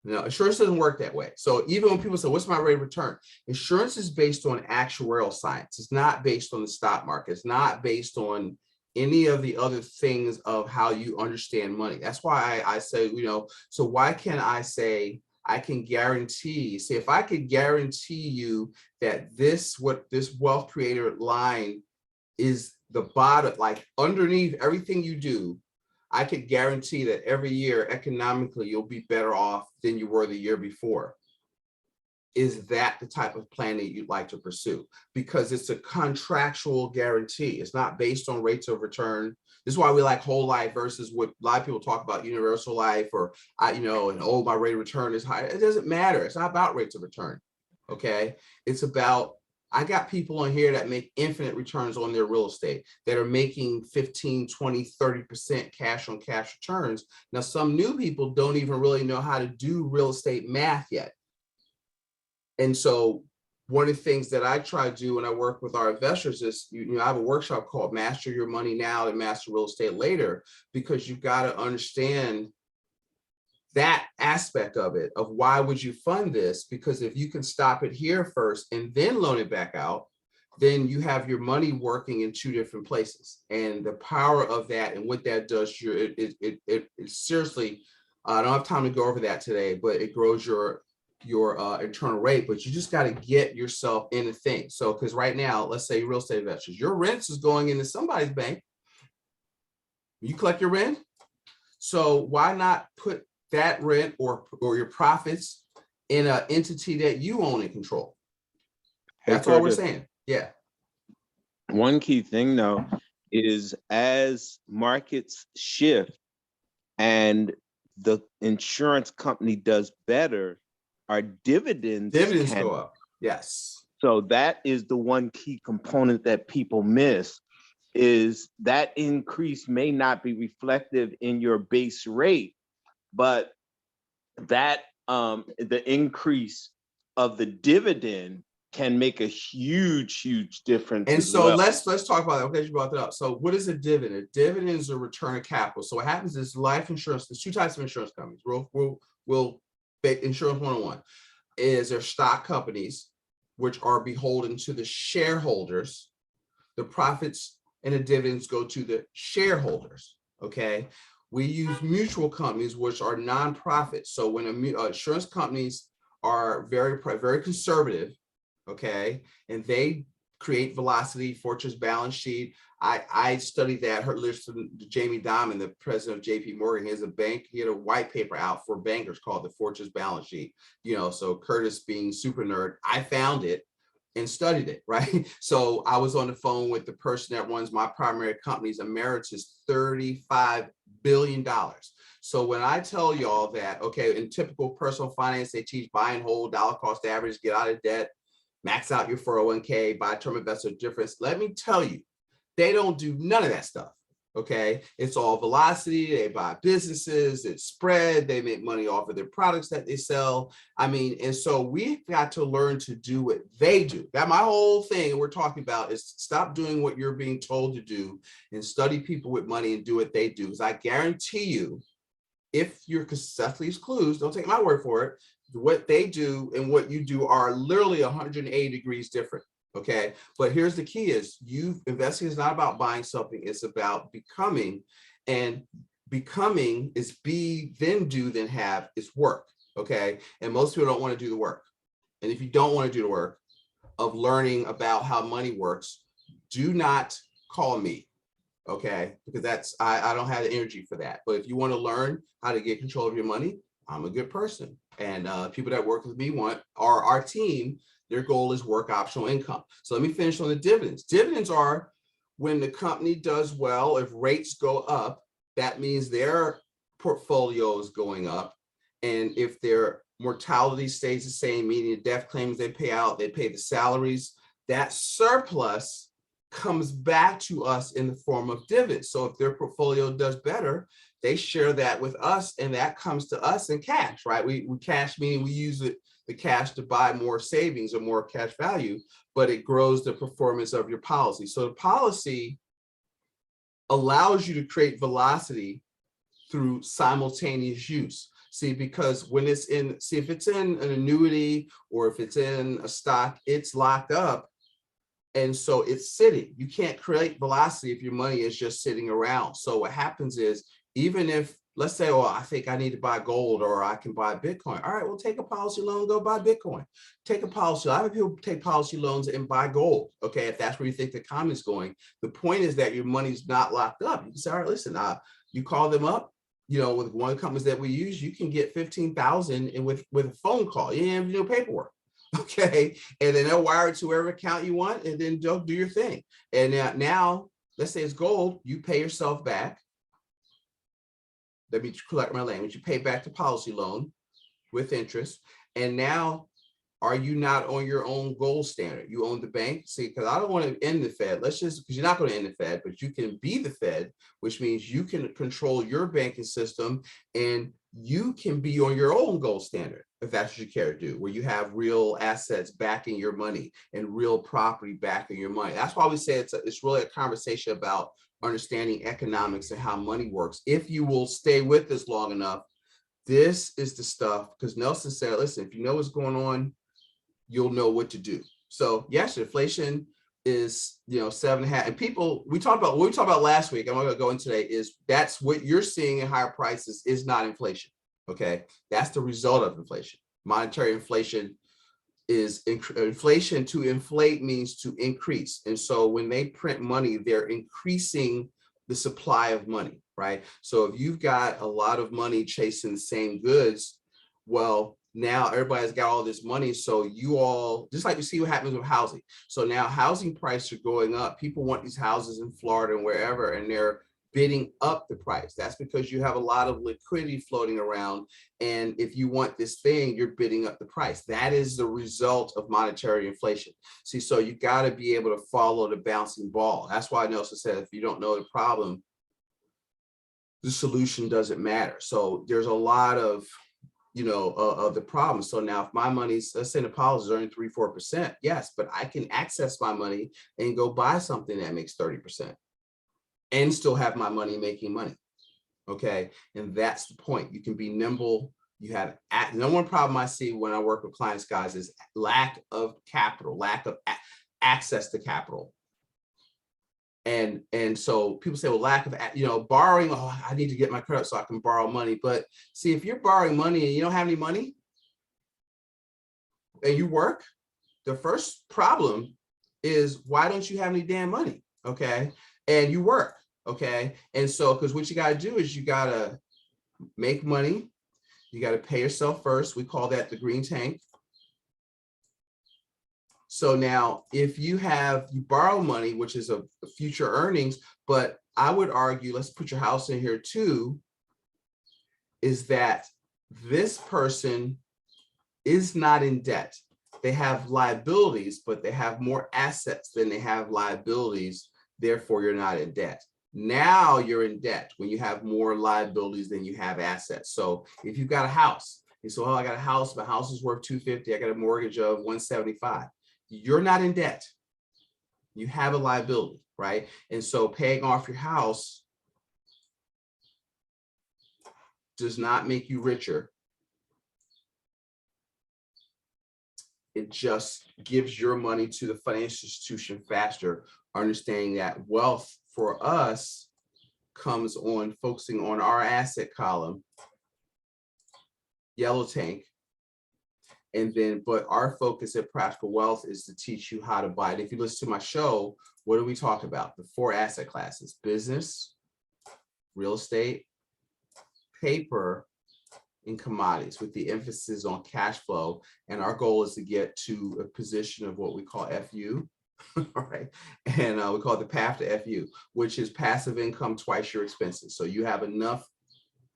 no, insurance doesn't work that way. So even when people say, what's my rate of return? Insurance is based on actuarial science. It's not based on the stock market. It's not based on any of the other things of how you understand money. That's why I say, so why can't I say, I can guarantee, if I could guarantee you that this wealth creator line is the bottom, like underneath everything you do, I could guarantee that every year economically you'll be better off than you were the year before. Is that the type of plan that you'd like to pursue? Because it's a contractual guarantee. It's not based on rates of return. This is why we like whole life versus what a lot of people talk about, universal life, or my rate of return is high. It doesn't matter. It's not about rates of return. Okay. It's about, I got people on here that make infinite returns on their real estate, that are making 15, 20, 30% cash on cash returns. Now, some new people don't even really know how to do real estate math yet. And so one of the things that I try to do when I work with our investors is, I have a workshop called Master Your Money Now and Master Real Estate Later, because you've got to understand that aspect of it, of why would you fund this? Because if you can stop it here first and then loan it back out, then you have your money working in two different places. And the power of that and what that does, it seriously, I don't have time to go over that today, but it grows your internal rate. But you just got to get yourself in the thing. So, because right now, let's say real estate investors, your rent is going into somebody's bank. You collect your rent. So why not put that rent or your profits in an entity that you own and control? That's all we're saying. Yeah. One key thing though is, as markets shift and the insurance company does better, our dividends go up. Yes. So that is the one key component that people miss, is that increase may not be reflective in your base rate, but that the increase of the dividend can make a huge difference. And so let's talk about that. Okay, you brought that up. So what is a dividend? A dividend is a return of capital. So what happens is life insurance, there's two types of insurance companies. We'll insurance 101 is there stock companies, which are beholden to the shareholders. The profits and the dividends go to the shareholders. Okay. We use mutual companies, which are nonprofits. So when insurance companies are very conservative, okay, and they create velocity, fortress balance sheet. I studied that, heard listen to Jamie Dimon, the president of JP Morgan. He has a bank, he had a white paper out for bankers called the fortress balance sheet. You know, so Curtis being super nerd, I found it and studied it, right? So I was on the phone with the person that runs my primary company's emeritus, $35 billion. So when I tell y'all that, okay, in typical personal finance, they teach buy and hold, dollar cost average, get out of debt, max out your 401k, buy term investor difference. Let me tell you, they don't do none of that stuff. Okay, it's all velocity. They buy businesses, it's spread, they make money off of their products that they sell. I mean, and so we've got to learn to do what they do. That my whole thing we're talking about is stop doing what you're being told to do and study people with money and do what they do. Because I guarantee you, if you're successfully clues, don't take my word for it, what they do and what you do are literally 180 degrees different. Okay, but here's the key: is investing is not about buying something; it's about becoming, and becoming is be, then do, then have. It's work. Okay, and most people don't want to do the work. And if you don't want to do the work of learning about how money works, do not call me. Okay, because that's I don't have the energy for that. But if you want to learn how to get control of your money, I'm a good person, and people that work with me are our team. Their goal is work optional income. So let me finish on the dividends. Dividends are when the company does well. If rates go up, that means their portfolio is going up, and if their mortality stays the same, meaning the death claims they pay out, they pay the salaries. That surplus comes back to us in the form of dividends. So if their portfolio does better, they share that with us, and that comes to us in cash, right? We cash, meaning we use the cash to buy more savings or more cash value, but it grows the performance of your policy. So the policy allows you to create velocity through simultaneous use. See, because when it's in, see, if it's in an annuity or if it's in a stock, it's locked up. And so it's sitting. You can't create velocity if your money is just sitting around. So what happens is, even if, let's say, oh, I think I need to buy gold or I can buy Bitcoin. All right, well, take a policy loan, go buy Bitcoin. Take a policy. A lot of people take policy loans and buy gold. Okay, if that's where you think the economy is going. The point is that your money's not locked up. You can say, all right, listen, you call them up. You know, with one of the companies that we use, you can get 15,000 and with a phone call. You didn't have to do paperwork. Okay, and then they'll wire it to whatever account you want, and then they'll do your thing. And now, let's say it's gold, you pay yourself back. Let me collect my language. You pay back the policy loan with interest, and now, are you not on your own gold standard? You own the bank. See, because I don't want to end the Fed. Let's just, because you're not going to end the Fed, but you can be the Fed, which means you can control your banking system, and you can be on your own gold standard, if that's what you care to do, where you have real assets backing your money and real property backing your money. That's why we say it's really a conversation about understanding economics and how money works. If you will stay with us long enough, this is the stuff, because Nelson said, listen, if you know what's going on, you'll know what to do. So yes, inflation is, 7.5. And people, we talked about last week, I'm not going to go into today, is that's what you're seeing in higher prices is not inflation. Okay, that's the result of inflation. Monetary inflation is inflation. To inflate means to increase. And so when they print money, they're increasing the supply of money, right? So if you've got a lot of money chasing the same goods, well, now everybody's got all this money. So you all, just like you see what happens with housing. So now housing prices are going up. People want these houses in Florida and wherever, and they're bidding up the price. That's because you have a lot of liquidity floating around. And if you want this thing, you're bidding up the price. That is the result of monetary inflation. See, so you got to be able to follow the bouncing ball. That's why Nelson said, if you don't know the problem, the solution doesn't matter. So there's a lot of of the problem. So now if my money's, let's say the policy is earning 3-4%, yes, but I can access my money and go buy something that makes 30% and still have my money making money. Okay. And that's the point. You can be nimble. You have the number one problem I see when I work with clients, guys, is lack of capital, lack of access to capital. And so people say, well, lack of, borrowing, oh, I need to get my credit so I can borrow money. But see, if you're borrowing money and you don't have any money and you work, the first problem is why don't you have any damn money? Okay. And you work. Okay. And so, because what you got to do is you got to make money. You got to pay yourself first. We call that the green tank. So now if you borrow money, which is a future earnings, but I would argue, let's put your house in here too, is that this person is not in debt. They have liabilities, but they have more assets than they have liabilities. Therefore, you're not in debt. Now you're in debt when you have more liabilities than you have assets. So if you've got a house, and so, oh, I got a house, my house is worth 250, I got a mortgage of 175. You're not in debt. You have a liability, right? And so paying off your house does not make you richer. It just gives your money to the financial institution faster, understanding that wealth for us comes on focusing on our asset column, yellow tank. And then, but our focus at Practical Wealth is to teach you how to buy it. If you listen to my show, what do we talk about? The 4 asset classes: business, real estate, paper, and commodities, with the emphasis on cash flow. And our goal is to get to a position of what we call FU, all right? And we call it the path to FU, which is passive income twice your expenses. So you have enough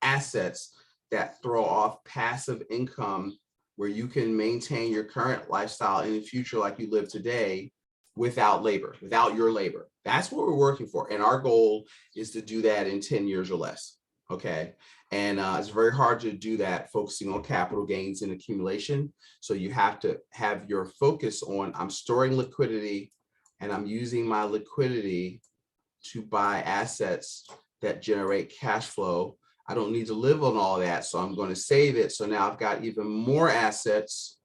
assets that throw off passive income where you can maintain your current lifestyle in the future like you live today without labor, without your labor. That's what we're working for. And our goal is to do that in 10 years or less, okay? And it's very hard to do that focusing on capital gains and accumulation. So you have to have your focus on, I'm storing liquidity and I'm using my liquidity to buy assets that generate cash flow. I don't need to live on all that, so I'm going to save it. So now I've got even more assets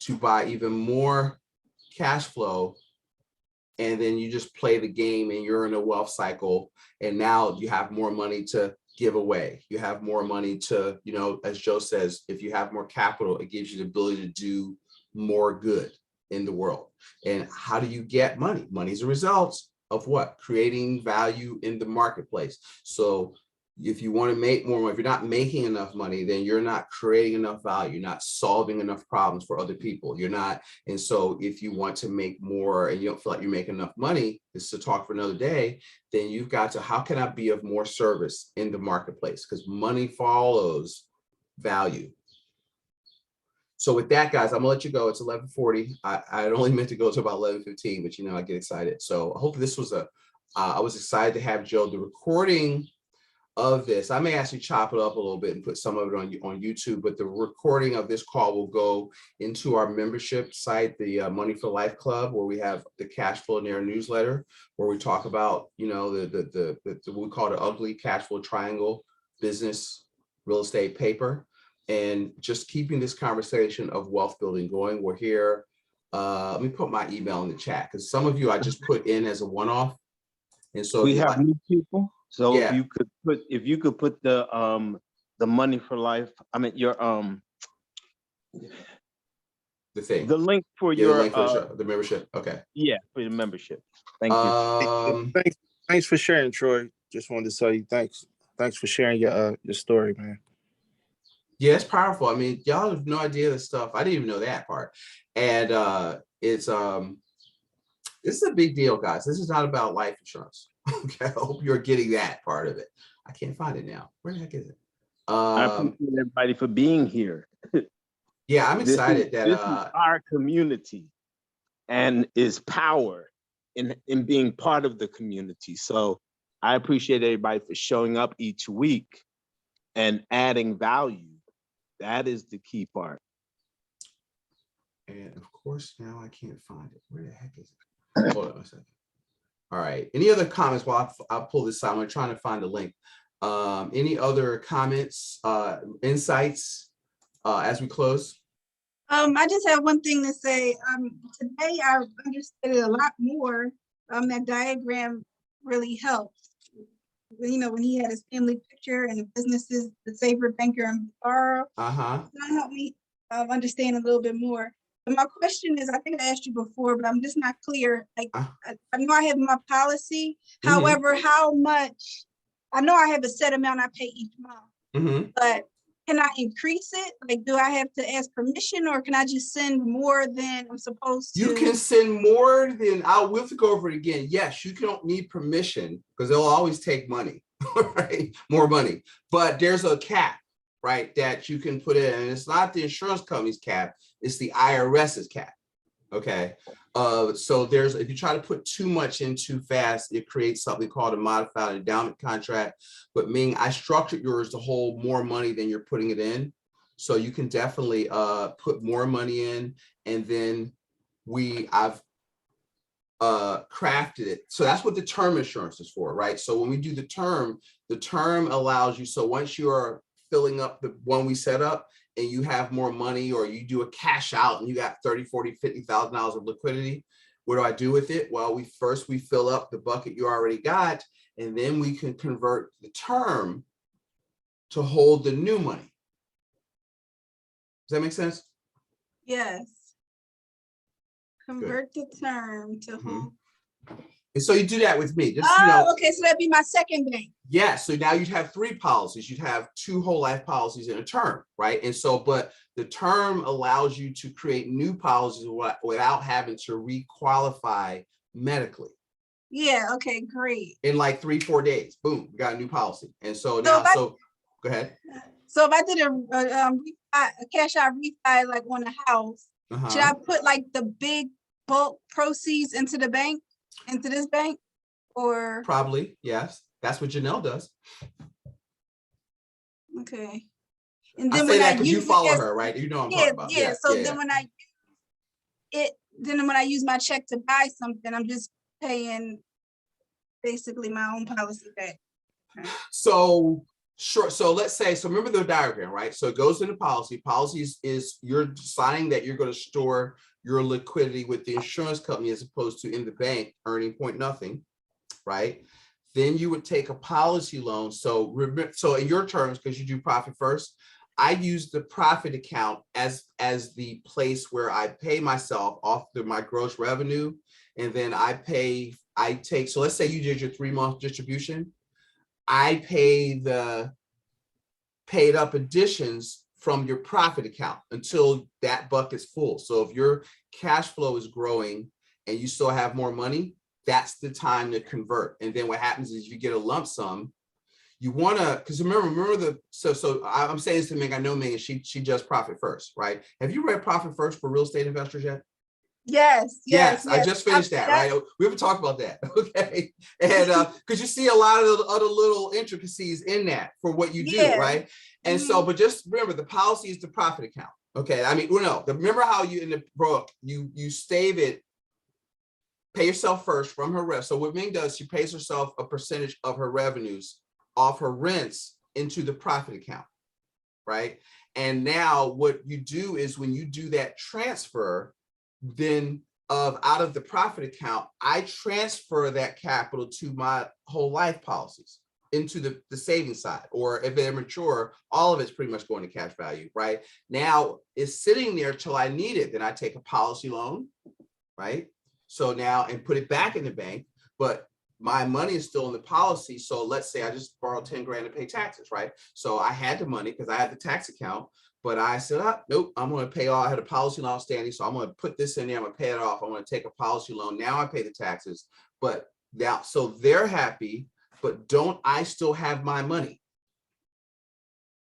to buy even more cash flow. And then you just play the game and you're in a wealth cycle. And now you have more money to give away. You have more money to, you know, as Joe says, if you have more capital, it gives you the ability to do more good in the world. And how do you get money? Money is a result of what? Creating value in the marketplace. So if you want to make more money, if you're not making enough money, then you're not creating enough value. You're not solving enough problems for other people. You're not. And so if you want to make more and you don't feel like you're making enough money, this is a talk for another day, then you've got to, how can I be of more service in the marketplace? Because money follows value. So with that, guys, I'm gonna let you go. It's 11:40. I only meant to go to about 11:15, but you know, I get excited. So I hope this was I was excited to have Joe. The recording of this, I may actually chop it up a little bit and put some of it on YouTube, but the recording of this call will go into our membership site, the Money for Life Club, where we have the cash flow narrative newsletter, where we talk about, you know, the we call it ugly cash flow triangle: business, real estate, paper, and just keeping this conversation of wealth building going. We're here. Let me put my email in the chat, because some of you I just put in as a one-off, and so We have new people. So yeah. if you could put the Money for Life, I mean your the thing, the link for yeah, your the link for the membership. Okay. Yeah, for your membership. Thank you. Thanks for sharing, Troy. Just wanted to tell you thanks. Thanks for sharing your story, man. Yeah, it's powerful. I mean, y'all have no idea the stuff. I didn't even know that part. And this is a big deal, guys. This is not about life insurance. Okay, I hope you're getting that part of it. I can't find it now. Where the heck is it? I appreciate everybody for being here. Yeah, I'm excited this is our community, and is power in being part of the community. So I appreciate everybody for showing up each week and adding value. That is the key part. And of course, now I can't find it. Where the heck is it? Hold on a second. All right. Any other comments? Well, I'll pull this out. I'm trying to find the link. Any other comments, insights as we close? I just have one thing to say. Today I understood it a lot more. That diagram really helped. You know, when he had his family picture and the businesses, the saver, banker, and borrow. That helped me understand a little bit more. But my question is, I think I asked you before, but I'm just not clear. Like, Uh. I know I have my policy. Mhm. However, how much, I know I have a set amount I pay each month, Mhm. but can I increase it? Like, do I have to ask permission or can I just send more than I'm supposed to? You can send more than, we'll have to go over it again. Yes, you don't need permission because they'll always take money, right? More money, but there's a cap, right? That you can put in, and it's not the insurance company's cap, it's the IRS's cap, okay? So if you try to put too much in too fast, it creates something called a modified endowment contract. But meaning I structured yours to hold more money than you're putting it in. So you can definitely put more money in, and then I've crafted it. So that's what the term insurance is for, right? So when we do the term allows you, so once you are filling up the one we set up and you have more money, or you do a cash out and you got 30, 40, $50,000 of liquidity, what do I do with it? Well, we fill up the bucket you already got, and then we can convert the term to hold the new money. Does that make sense? Yes. Convert the term to hold. And so you do that with me. Just, Okay, so that'd be my second bank. Yeah, so now you'd have 3 policies. You'd have 2 whole life policies in a term, right? And so, but the term allows you to create new policies without having to re-qualify medically. Yeah, okay, great. In like 3-4 days, boom, we got a new policy. And so now, go ahead. So if I did a cash out refi like on a house, should I put like the big bulk proceeds into the bank, into this bank, or? Probably, yes. That's what Janelle does. Okay. And then I say that because you follow her, right? You know what I'm talking about. Yeah. So then when when I use my check to buy something, I'm just paying basically my own policy back. Okay. So sure. So let's say, so remember the diagram, right? So it goes into policy. Policies is you're deciding that you're going to store your liquidity with the insurance company as opposed to in the bank earning point nothing, right? Then you would take a policy loan. So in your terms, because you do profit first, I use the profit account as the place where I pay myself off my gross revenue. And then so let's say you did your 3-month distribution. I pay the paid up additions from your profit account until that bucket's full. So if your cash flow is growing and you still have more money, that's the time to convert. And then what happens is you get a lump sum. You want to, because remember so I'm saying this to Meg, I know Meg, she just profit first, right? Have you read Profit First for Real Estate Investors yet? Yes. I just finished that, right? We haven't talked about that, okay? And because you see a lot of the other little intricacies in that for what you do, right? And so, but just remember, the policy is the profit account, okay? I mean, remember how you in the book you stave it, pay yourself first from her rent. So what Ming does, she pays herself a percentage of her revenues off her rents into the profit account, right? And now what you do is when you do that transfer, then out of the profit account, I transfer that capital to my whole life policies into the savings side, or if they're mature, all of it's pretty much going to cash value, right? Now it's sitting there till I need it. Then I take a policy loan, right? So now, and put it back in the bank, but my money is still in the policy. So let's say I just borrowed 10 grand to pay taxes, right? So I had the money because I had the tax account, but I said, nope, I'm going to pay all, I had a policy loan outstanding. So I'm going to put this in there. I'm going to pay it off. I'm going to take a policy loan. Now I pay the taxes, but now, so they're happy, but don't I still have my money?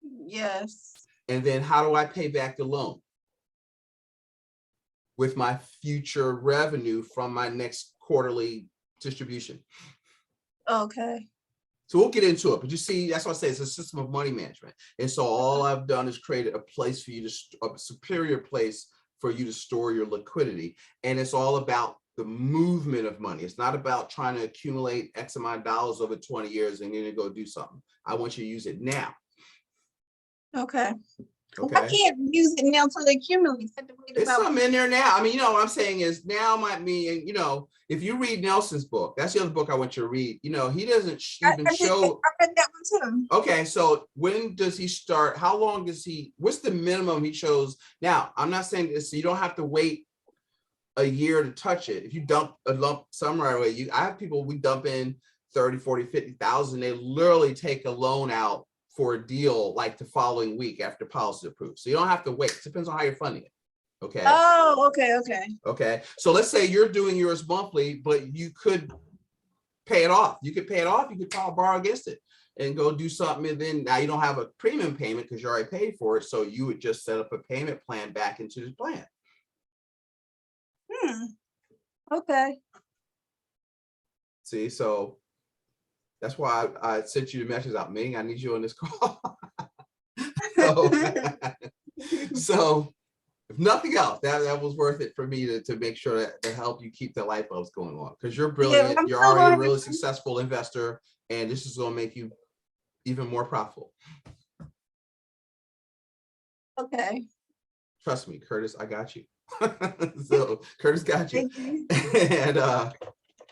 Yes. And then how do I pay back the loan? With my future revenue from my next quarterly distribution. Okay. So we'll get into it, but you see, that's what I say, it's a system of money management. And so all I've done is created a place for you a superior place for you to store your liquidity. And it's all about the movement of money. It's not about trying to accumulate X amount of dollars over 20 years and then go do something. I want you to use it now. Okay. I Okay. can't use it now until it accumulates. I have to wait It's about. something in there now. I mean, what I'm saying is now might mean, if you read Nelson's book, that's the other book I want you to read. He doesn't even show. I read that one too. Okay, so when does he start? How long does what's the minimum he shows? Now, I'm not saying this, so you don't have to wait a year to touch it. If you dump a lump sum right away, I have people, we dump in 30, 40, 50,000. They literally take a loan out for a deal like the following week after policy is approved. So you don't have to wait. It depends on how you're funding it. Okay. Oh, okay. Okay. So let's say you're doing yours monthly, but you could pay it off. You could pay it off. You could borrow against it and go do something. And then now you don't have a premium payment because you already paid for it. So you would just set up a payment plan back into the plan. Okay. See, so that's why I sent you the message out, Ming. I need you on this call. so if nothing else, that was worth it for me to make sure that to help you keep the light bulbs going on, because you're brilliant. Yeah, you're already a really successful investor, and this is going to make you even more profitable. Okay. Trust me, Curtis, I got you. So Curtis got you.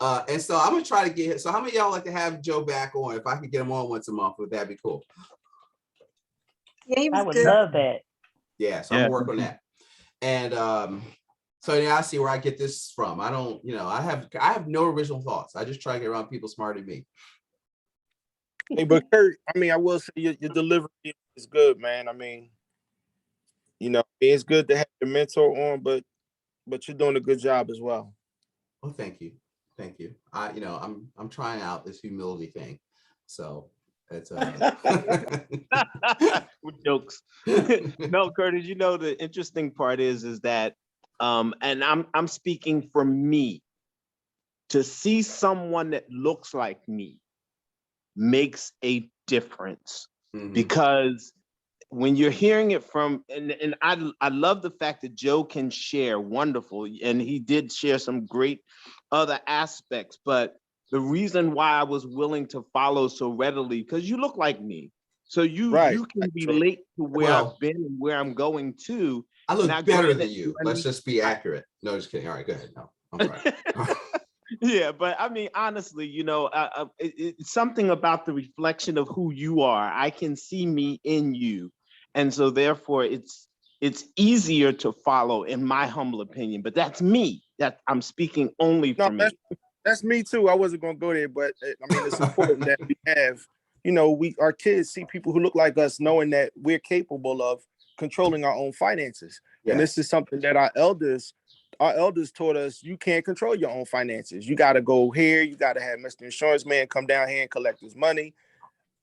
And so I'm gonna try to get. So how many of y'all like to have Joe back on? If I could get him on once a month, would that be cool? Yeah, he was I would good. love that. Yeah, so I'm gonna work on that. And so yeah, I see where I get this from. I don't, I have no original thoughts. I just try to get around people smarter than me. Hey, but Kurt, I mean, I will say your delivery is good, man. I mean, it's good to have your mentor on, but you're doing a good job as well. Well, thank you. I'm trying out this humility thing. So it's with jokes. No, Curtis, the interesting part is that and I'm speaking for me, to see someone that looks like me makes a difference. Because when you're hearing it from, and I love the fact that Joe can share wonderful, and he did share some great other aspects, but the reason why I was willing to follow so readily, because you look like me. So you can relate to where I've been and where I'm going to. I look better than you. Let's just be accurate. No, just kidding. All right, go ahead. No, I'm sorry. Yeah, but I mean, honestly, it's something about the reflection of who you are. I can see me in you. And so therefore it's easier to follow, in my humble opinion, but that's me. That I'm speaking only for me. That's me too. I wasn't going to go there, but I mean, it's important that we have, our kids see people who look like us, knowing that we're capable of controlling our own finances. Yes. And this is something that our elders taught us. You can't control your own finances. You got to go here. You got to have Mr. Insurance Man come down here and collect his money.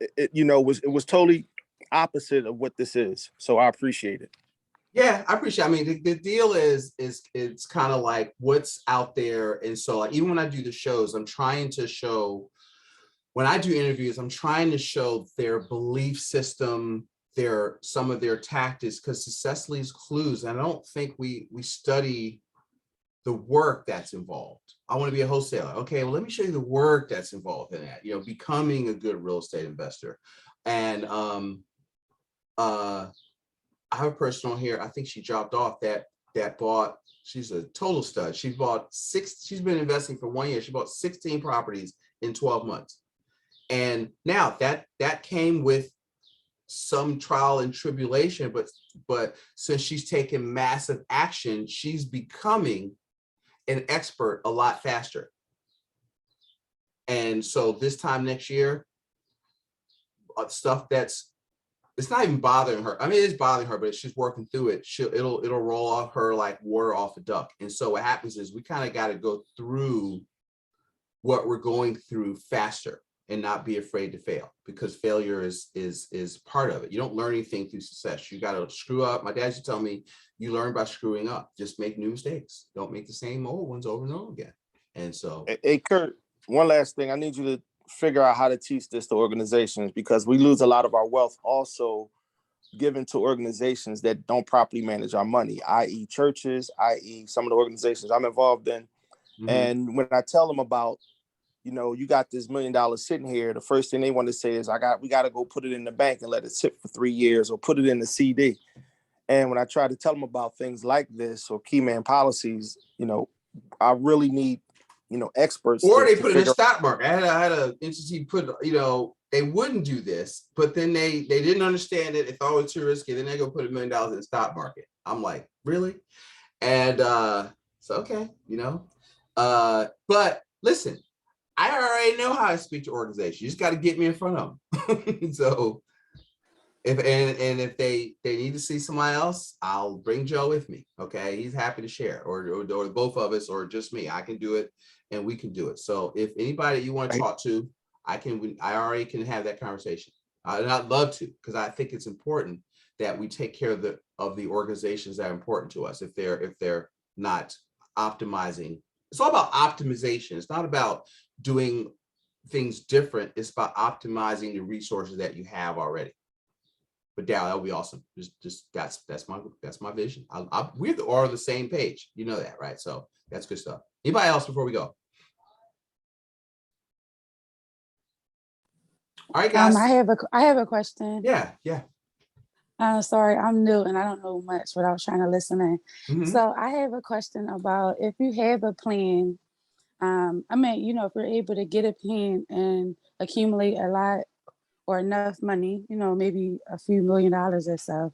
It was totally opposite of what this is. So I appreciate it. Yeah, I appreciate it. I mean, the deal is it's kind of like what's out there. And so like, even when I do the shows, I'm trying to show, when I do interviews, I'm trying to show their belief system, some of their tactics, because to Cecily's clues, and I don't think we study the work that's involved. I want to be a wholesaler. Okay, well, let me show you the work that's involved in that, becoming a good real estate investor. And I have a person on here, I think she dropped off that bought, she's a total stud. She's been investing for 1 year. She bought 16 properties in 12 months. And now that came with some trial and tribulation, but since she's taken massive action, she's becoming an expert a lot faster. And so this time next year, stuff it's not even bothering her. I mean, it is bothering her, but she's working through it. It'll roll off her like water off a duck. And so what happens is we kind of got to go through what we're going through faster and not be afraid to fail, because failure is part of it. You don't learn anything through success. You got to screw up. My dad used to tell me, you learn by screwing up. Just make new mistakes. Don't make the same old ones over and over again. And so, hey Kurt, one last thing. I need you to figure out how to teach this to organizations, because we lose a lot of our wealth also given to organizations that don't properly manage our money, i.e. churches, i.e. some of the organizations I'm involved in. And when I tell them about, you know, you got this $1 million sitting here. The first thing they want to say is, we got to go put it in the bank and let it sit for 3 years, or put it in the CD. And when I try to tell them about things like this or key man policies, you know, I really need, you know, experts. Or to they put it in the figure- stock market. I had an entity put, you know, they wouldn't do this, but then they didn't understand it. They thought it was too risky. Then they go put $1 million in the stock market. I'm like, really? And so, okay, you know, but listen, I already know how to speak to organizations. You just got to get me in front of them. So if they need to see somebody else, I'll bring Joe with me. Okay, he's happy to share, or both of us, or just me. I can do it, and we can do it. So if anybody you want to talk to, I already can have that conversation. I'd love to, because I think it's important that we take care of the organizations that are important to us. If they're not optimizing, it's all about optimization. It's not about doing things different. It's about optimizing the resources that you have already. But Dal, that would be awesome. Just that's my vision. We're all on the same page. You know that, right? So that's good stuff. Anybody else before we go? All right, guys. I have a question. Yeah. Sorry, I'm new and I don't know much, but I was trying to listen in. Mhm. So I have a question about, if you have a plan, I mean, you know, if you're able to get a plan and accumulate a lot or enough money, you know, maybe a few $1 million or so,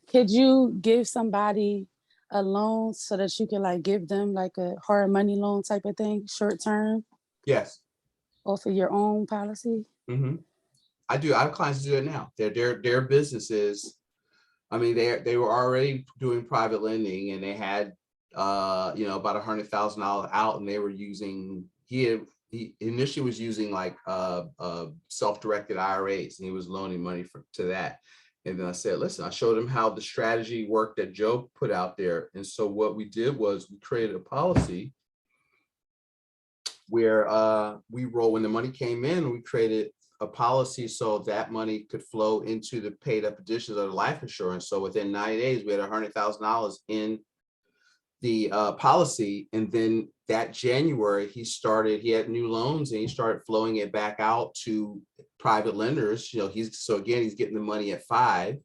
could you give somebody a loan so that you can like give them like a hard money loan type of thing, short term, Yes. off of your own policy? Mm-hmm. I do. I have clients do it now. Their businesses. I mean, they were already doing private lending, and they had you know, about $100,000 out, and they were using. He initially was using like self-directed IRAs, and he was loaning money to that. And then I said, listen, I showed him how the strategy worked that Joe put out there. And so what we did was we created a policy where when the money came in, we created a policy so that money could flow into the paid up additions of the life insurance. So within 90 days, we had $100,000 in the policy. And then that January, he had new loans, and he started flowing it back out to private lenders. You know, he's getting the money at 5.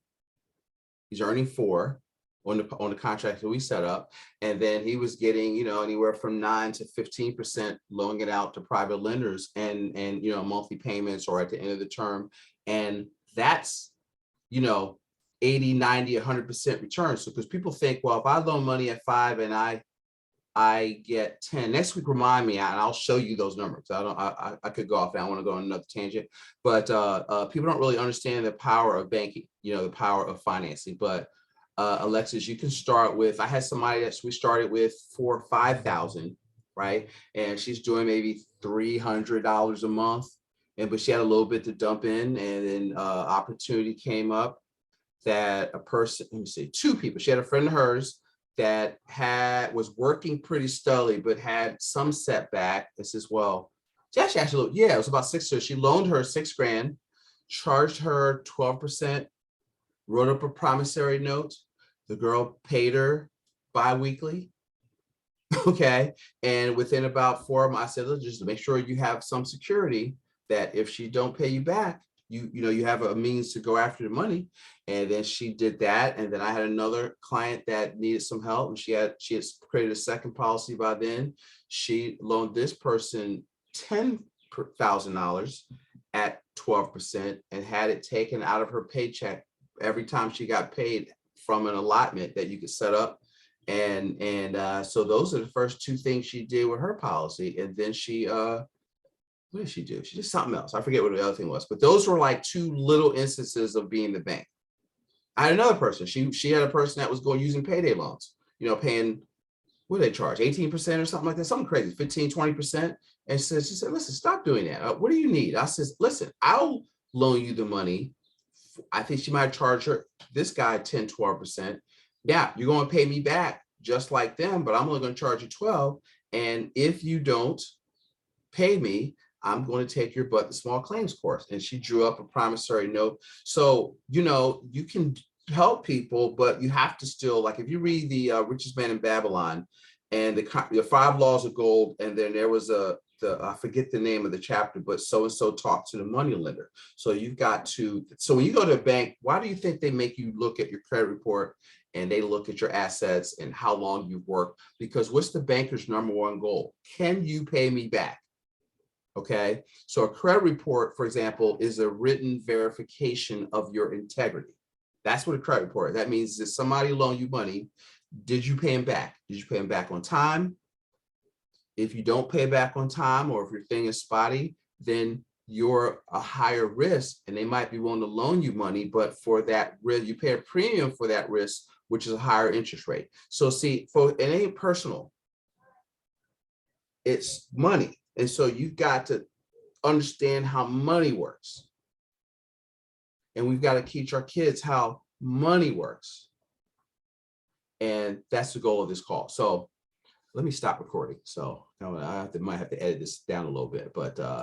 He's earning 4 on the contract that we set up. And then he was getting, you know, anywhere from 9 to 15% loaning it out to private lenders, and you know, monthly payments or at the end of the term. And that's, you know, 80, 90, 100% return. So because people think, well, if I loan money at 5 and I get 10 next week, remind me, and I'll show you those numbers. I could go off and I want to go on another tangent, but people don't really understand the power of banking, you know, the power of financing. But Alexis, you can start with, I had somebody that we started with for 5,000, right? And she's doing maybe $300 a month. But she had a little bit to dump in, and then opportunity came up that a person, let me see, 2 people. She had a friend of hers that was working pretty steadily, but had some setback. This as well. She actually, yeah, it was about 6 years. She loaned her $6,000, charged her 12%, wrote up a promissory note. The girl paid her bi-weekly. Okay. And within about 4 months, I said, look, just make sure you have some security that if she don't pay you back, you know, you have a means to go after the money. And then she did that. And then I had another client that needed some help, and she had created a second policy by then. She loaned this person $10,000 at 12% and had it taken out of her paycheck every time she got paid from an allotment that you could set up. And so those are the first 2 things she did with her policy. And then she what did she do? She did something else. I forget what the other thing was, but those were like 2 little instances of being the bank. I had another person. She had a person that was using payday loans, you know, paying, what do they charge? 18% or something like that, something crazy, 15, 20%. And she said, listen, stop doing that. What do you need? I said, listen, I'll loan you the money. I think she might charge this guy 10, 12%. Yeah, you're going to pay me back just like them, but I'm only going to charge you 12. And if you don't pay me, I'm going to take your butt to small claims course. And she drew up a promissory note. So, you know, you can help people, but you have to still, like, if you read the Richest Man in Babylon and the 5 laws of gold, and then there was I forget the name of the chapter, but so-and-so talked to the money lender. So you've got to, so when you go to a bank, why do you think they make you look at your credit report and they look at your assets and how long you've worked? Because what's the banker's number one goal? Can you pay me back? Okay, so a credit report, for example, is a written verification of your integrity. That's what a credit report, that means if somebody loaned you money, did you pay him back? Did you pay him back on time? If you don't pay back on time, or if your thing is spotty, then you're a higher risk and they might be willing to loan you money, but for that risk, you pay a premium for that risk, which is a higher interest rate. So see, it ain't personal, it's money. And so you got to understand how money works. And we've got to teach our kids how money works. And that's the goal of this call. So let me stop recording. So I might have to edit this down a little bit, but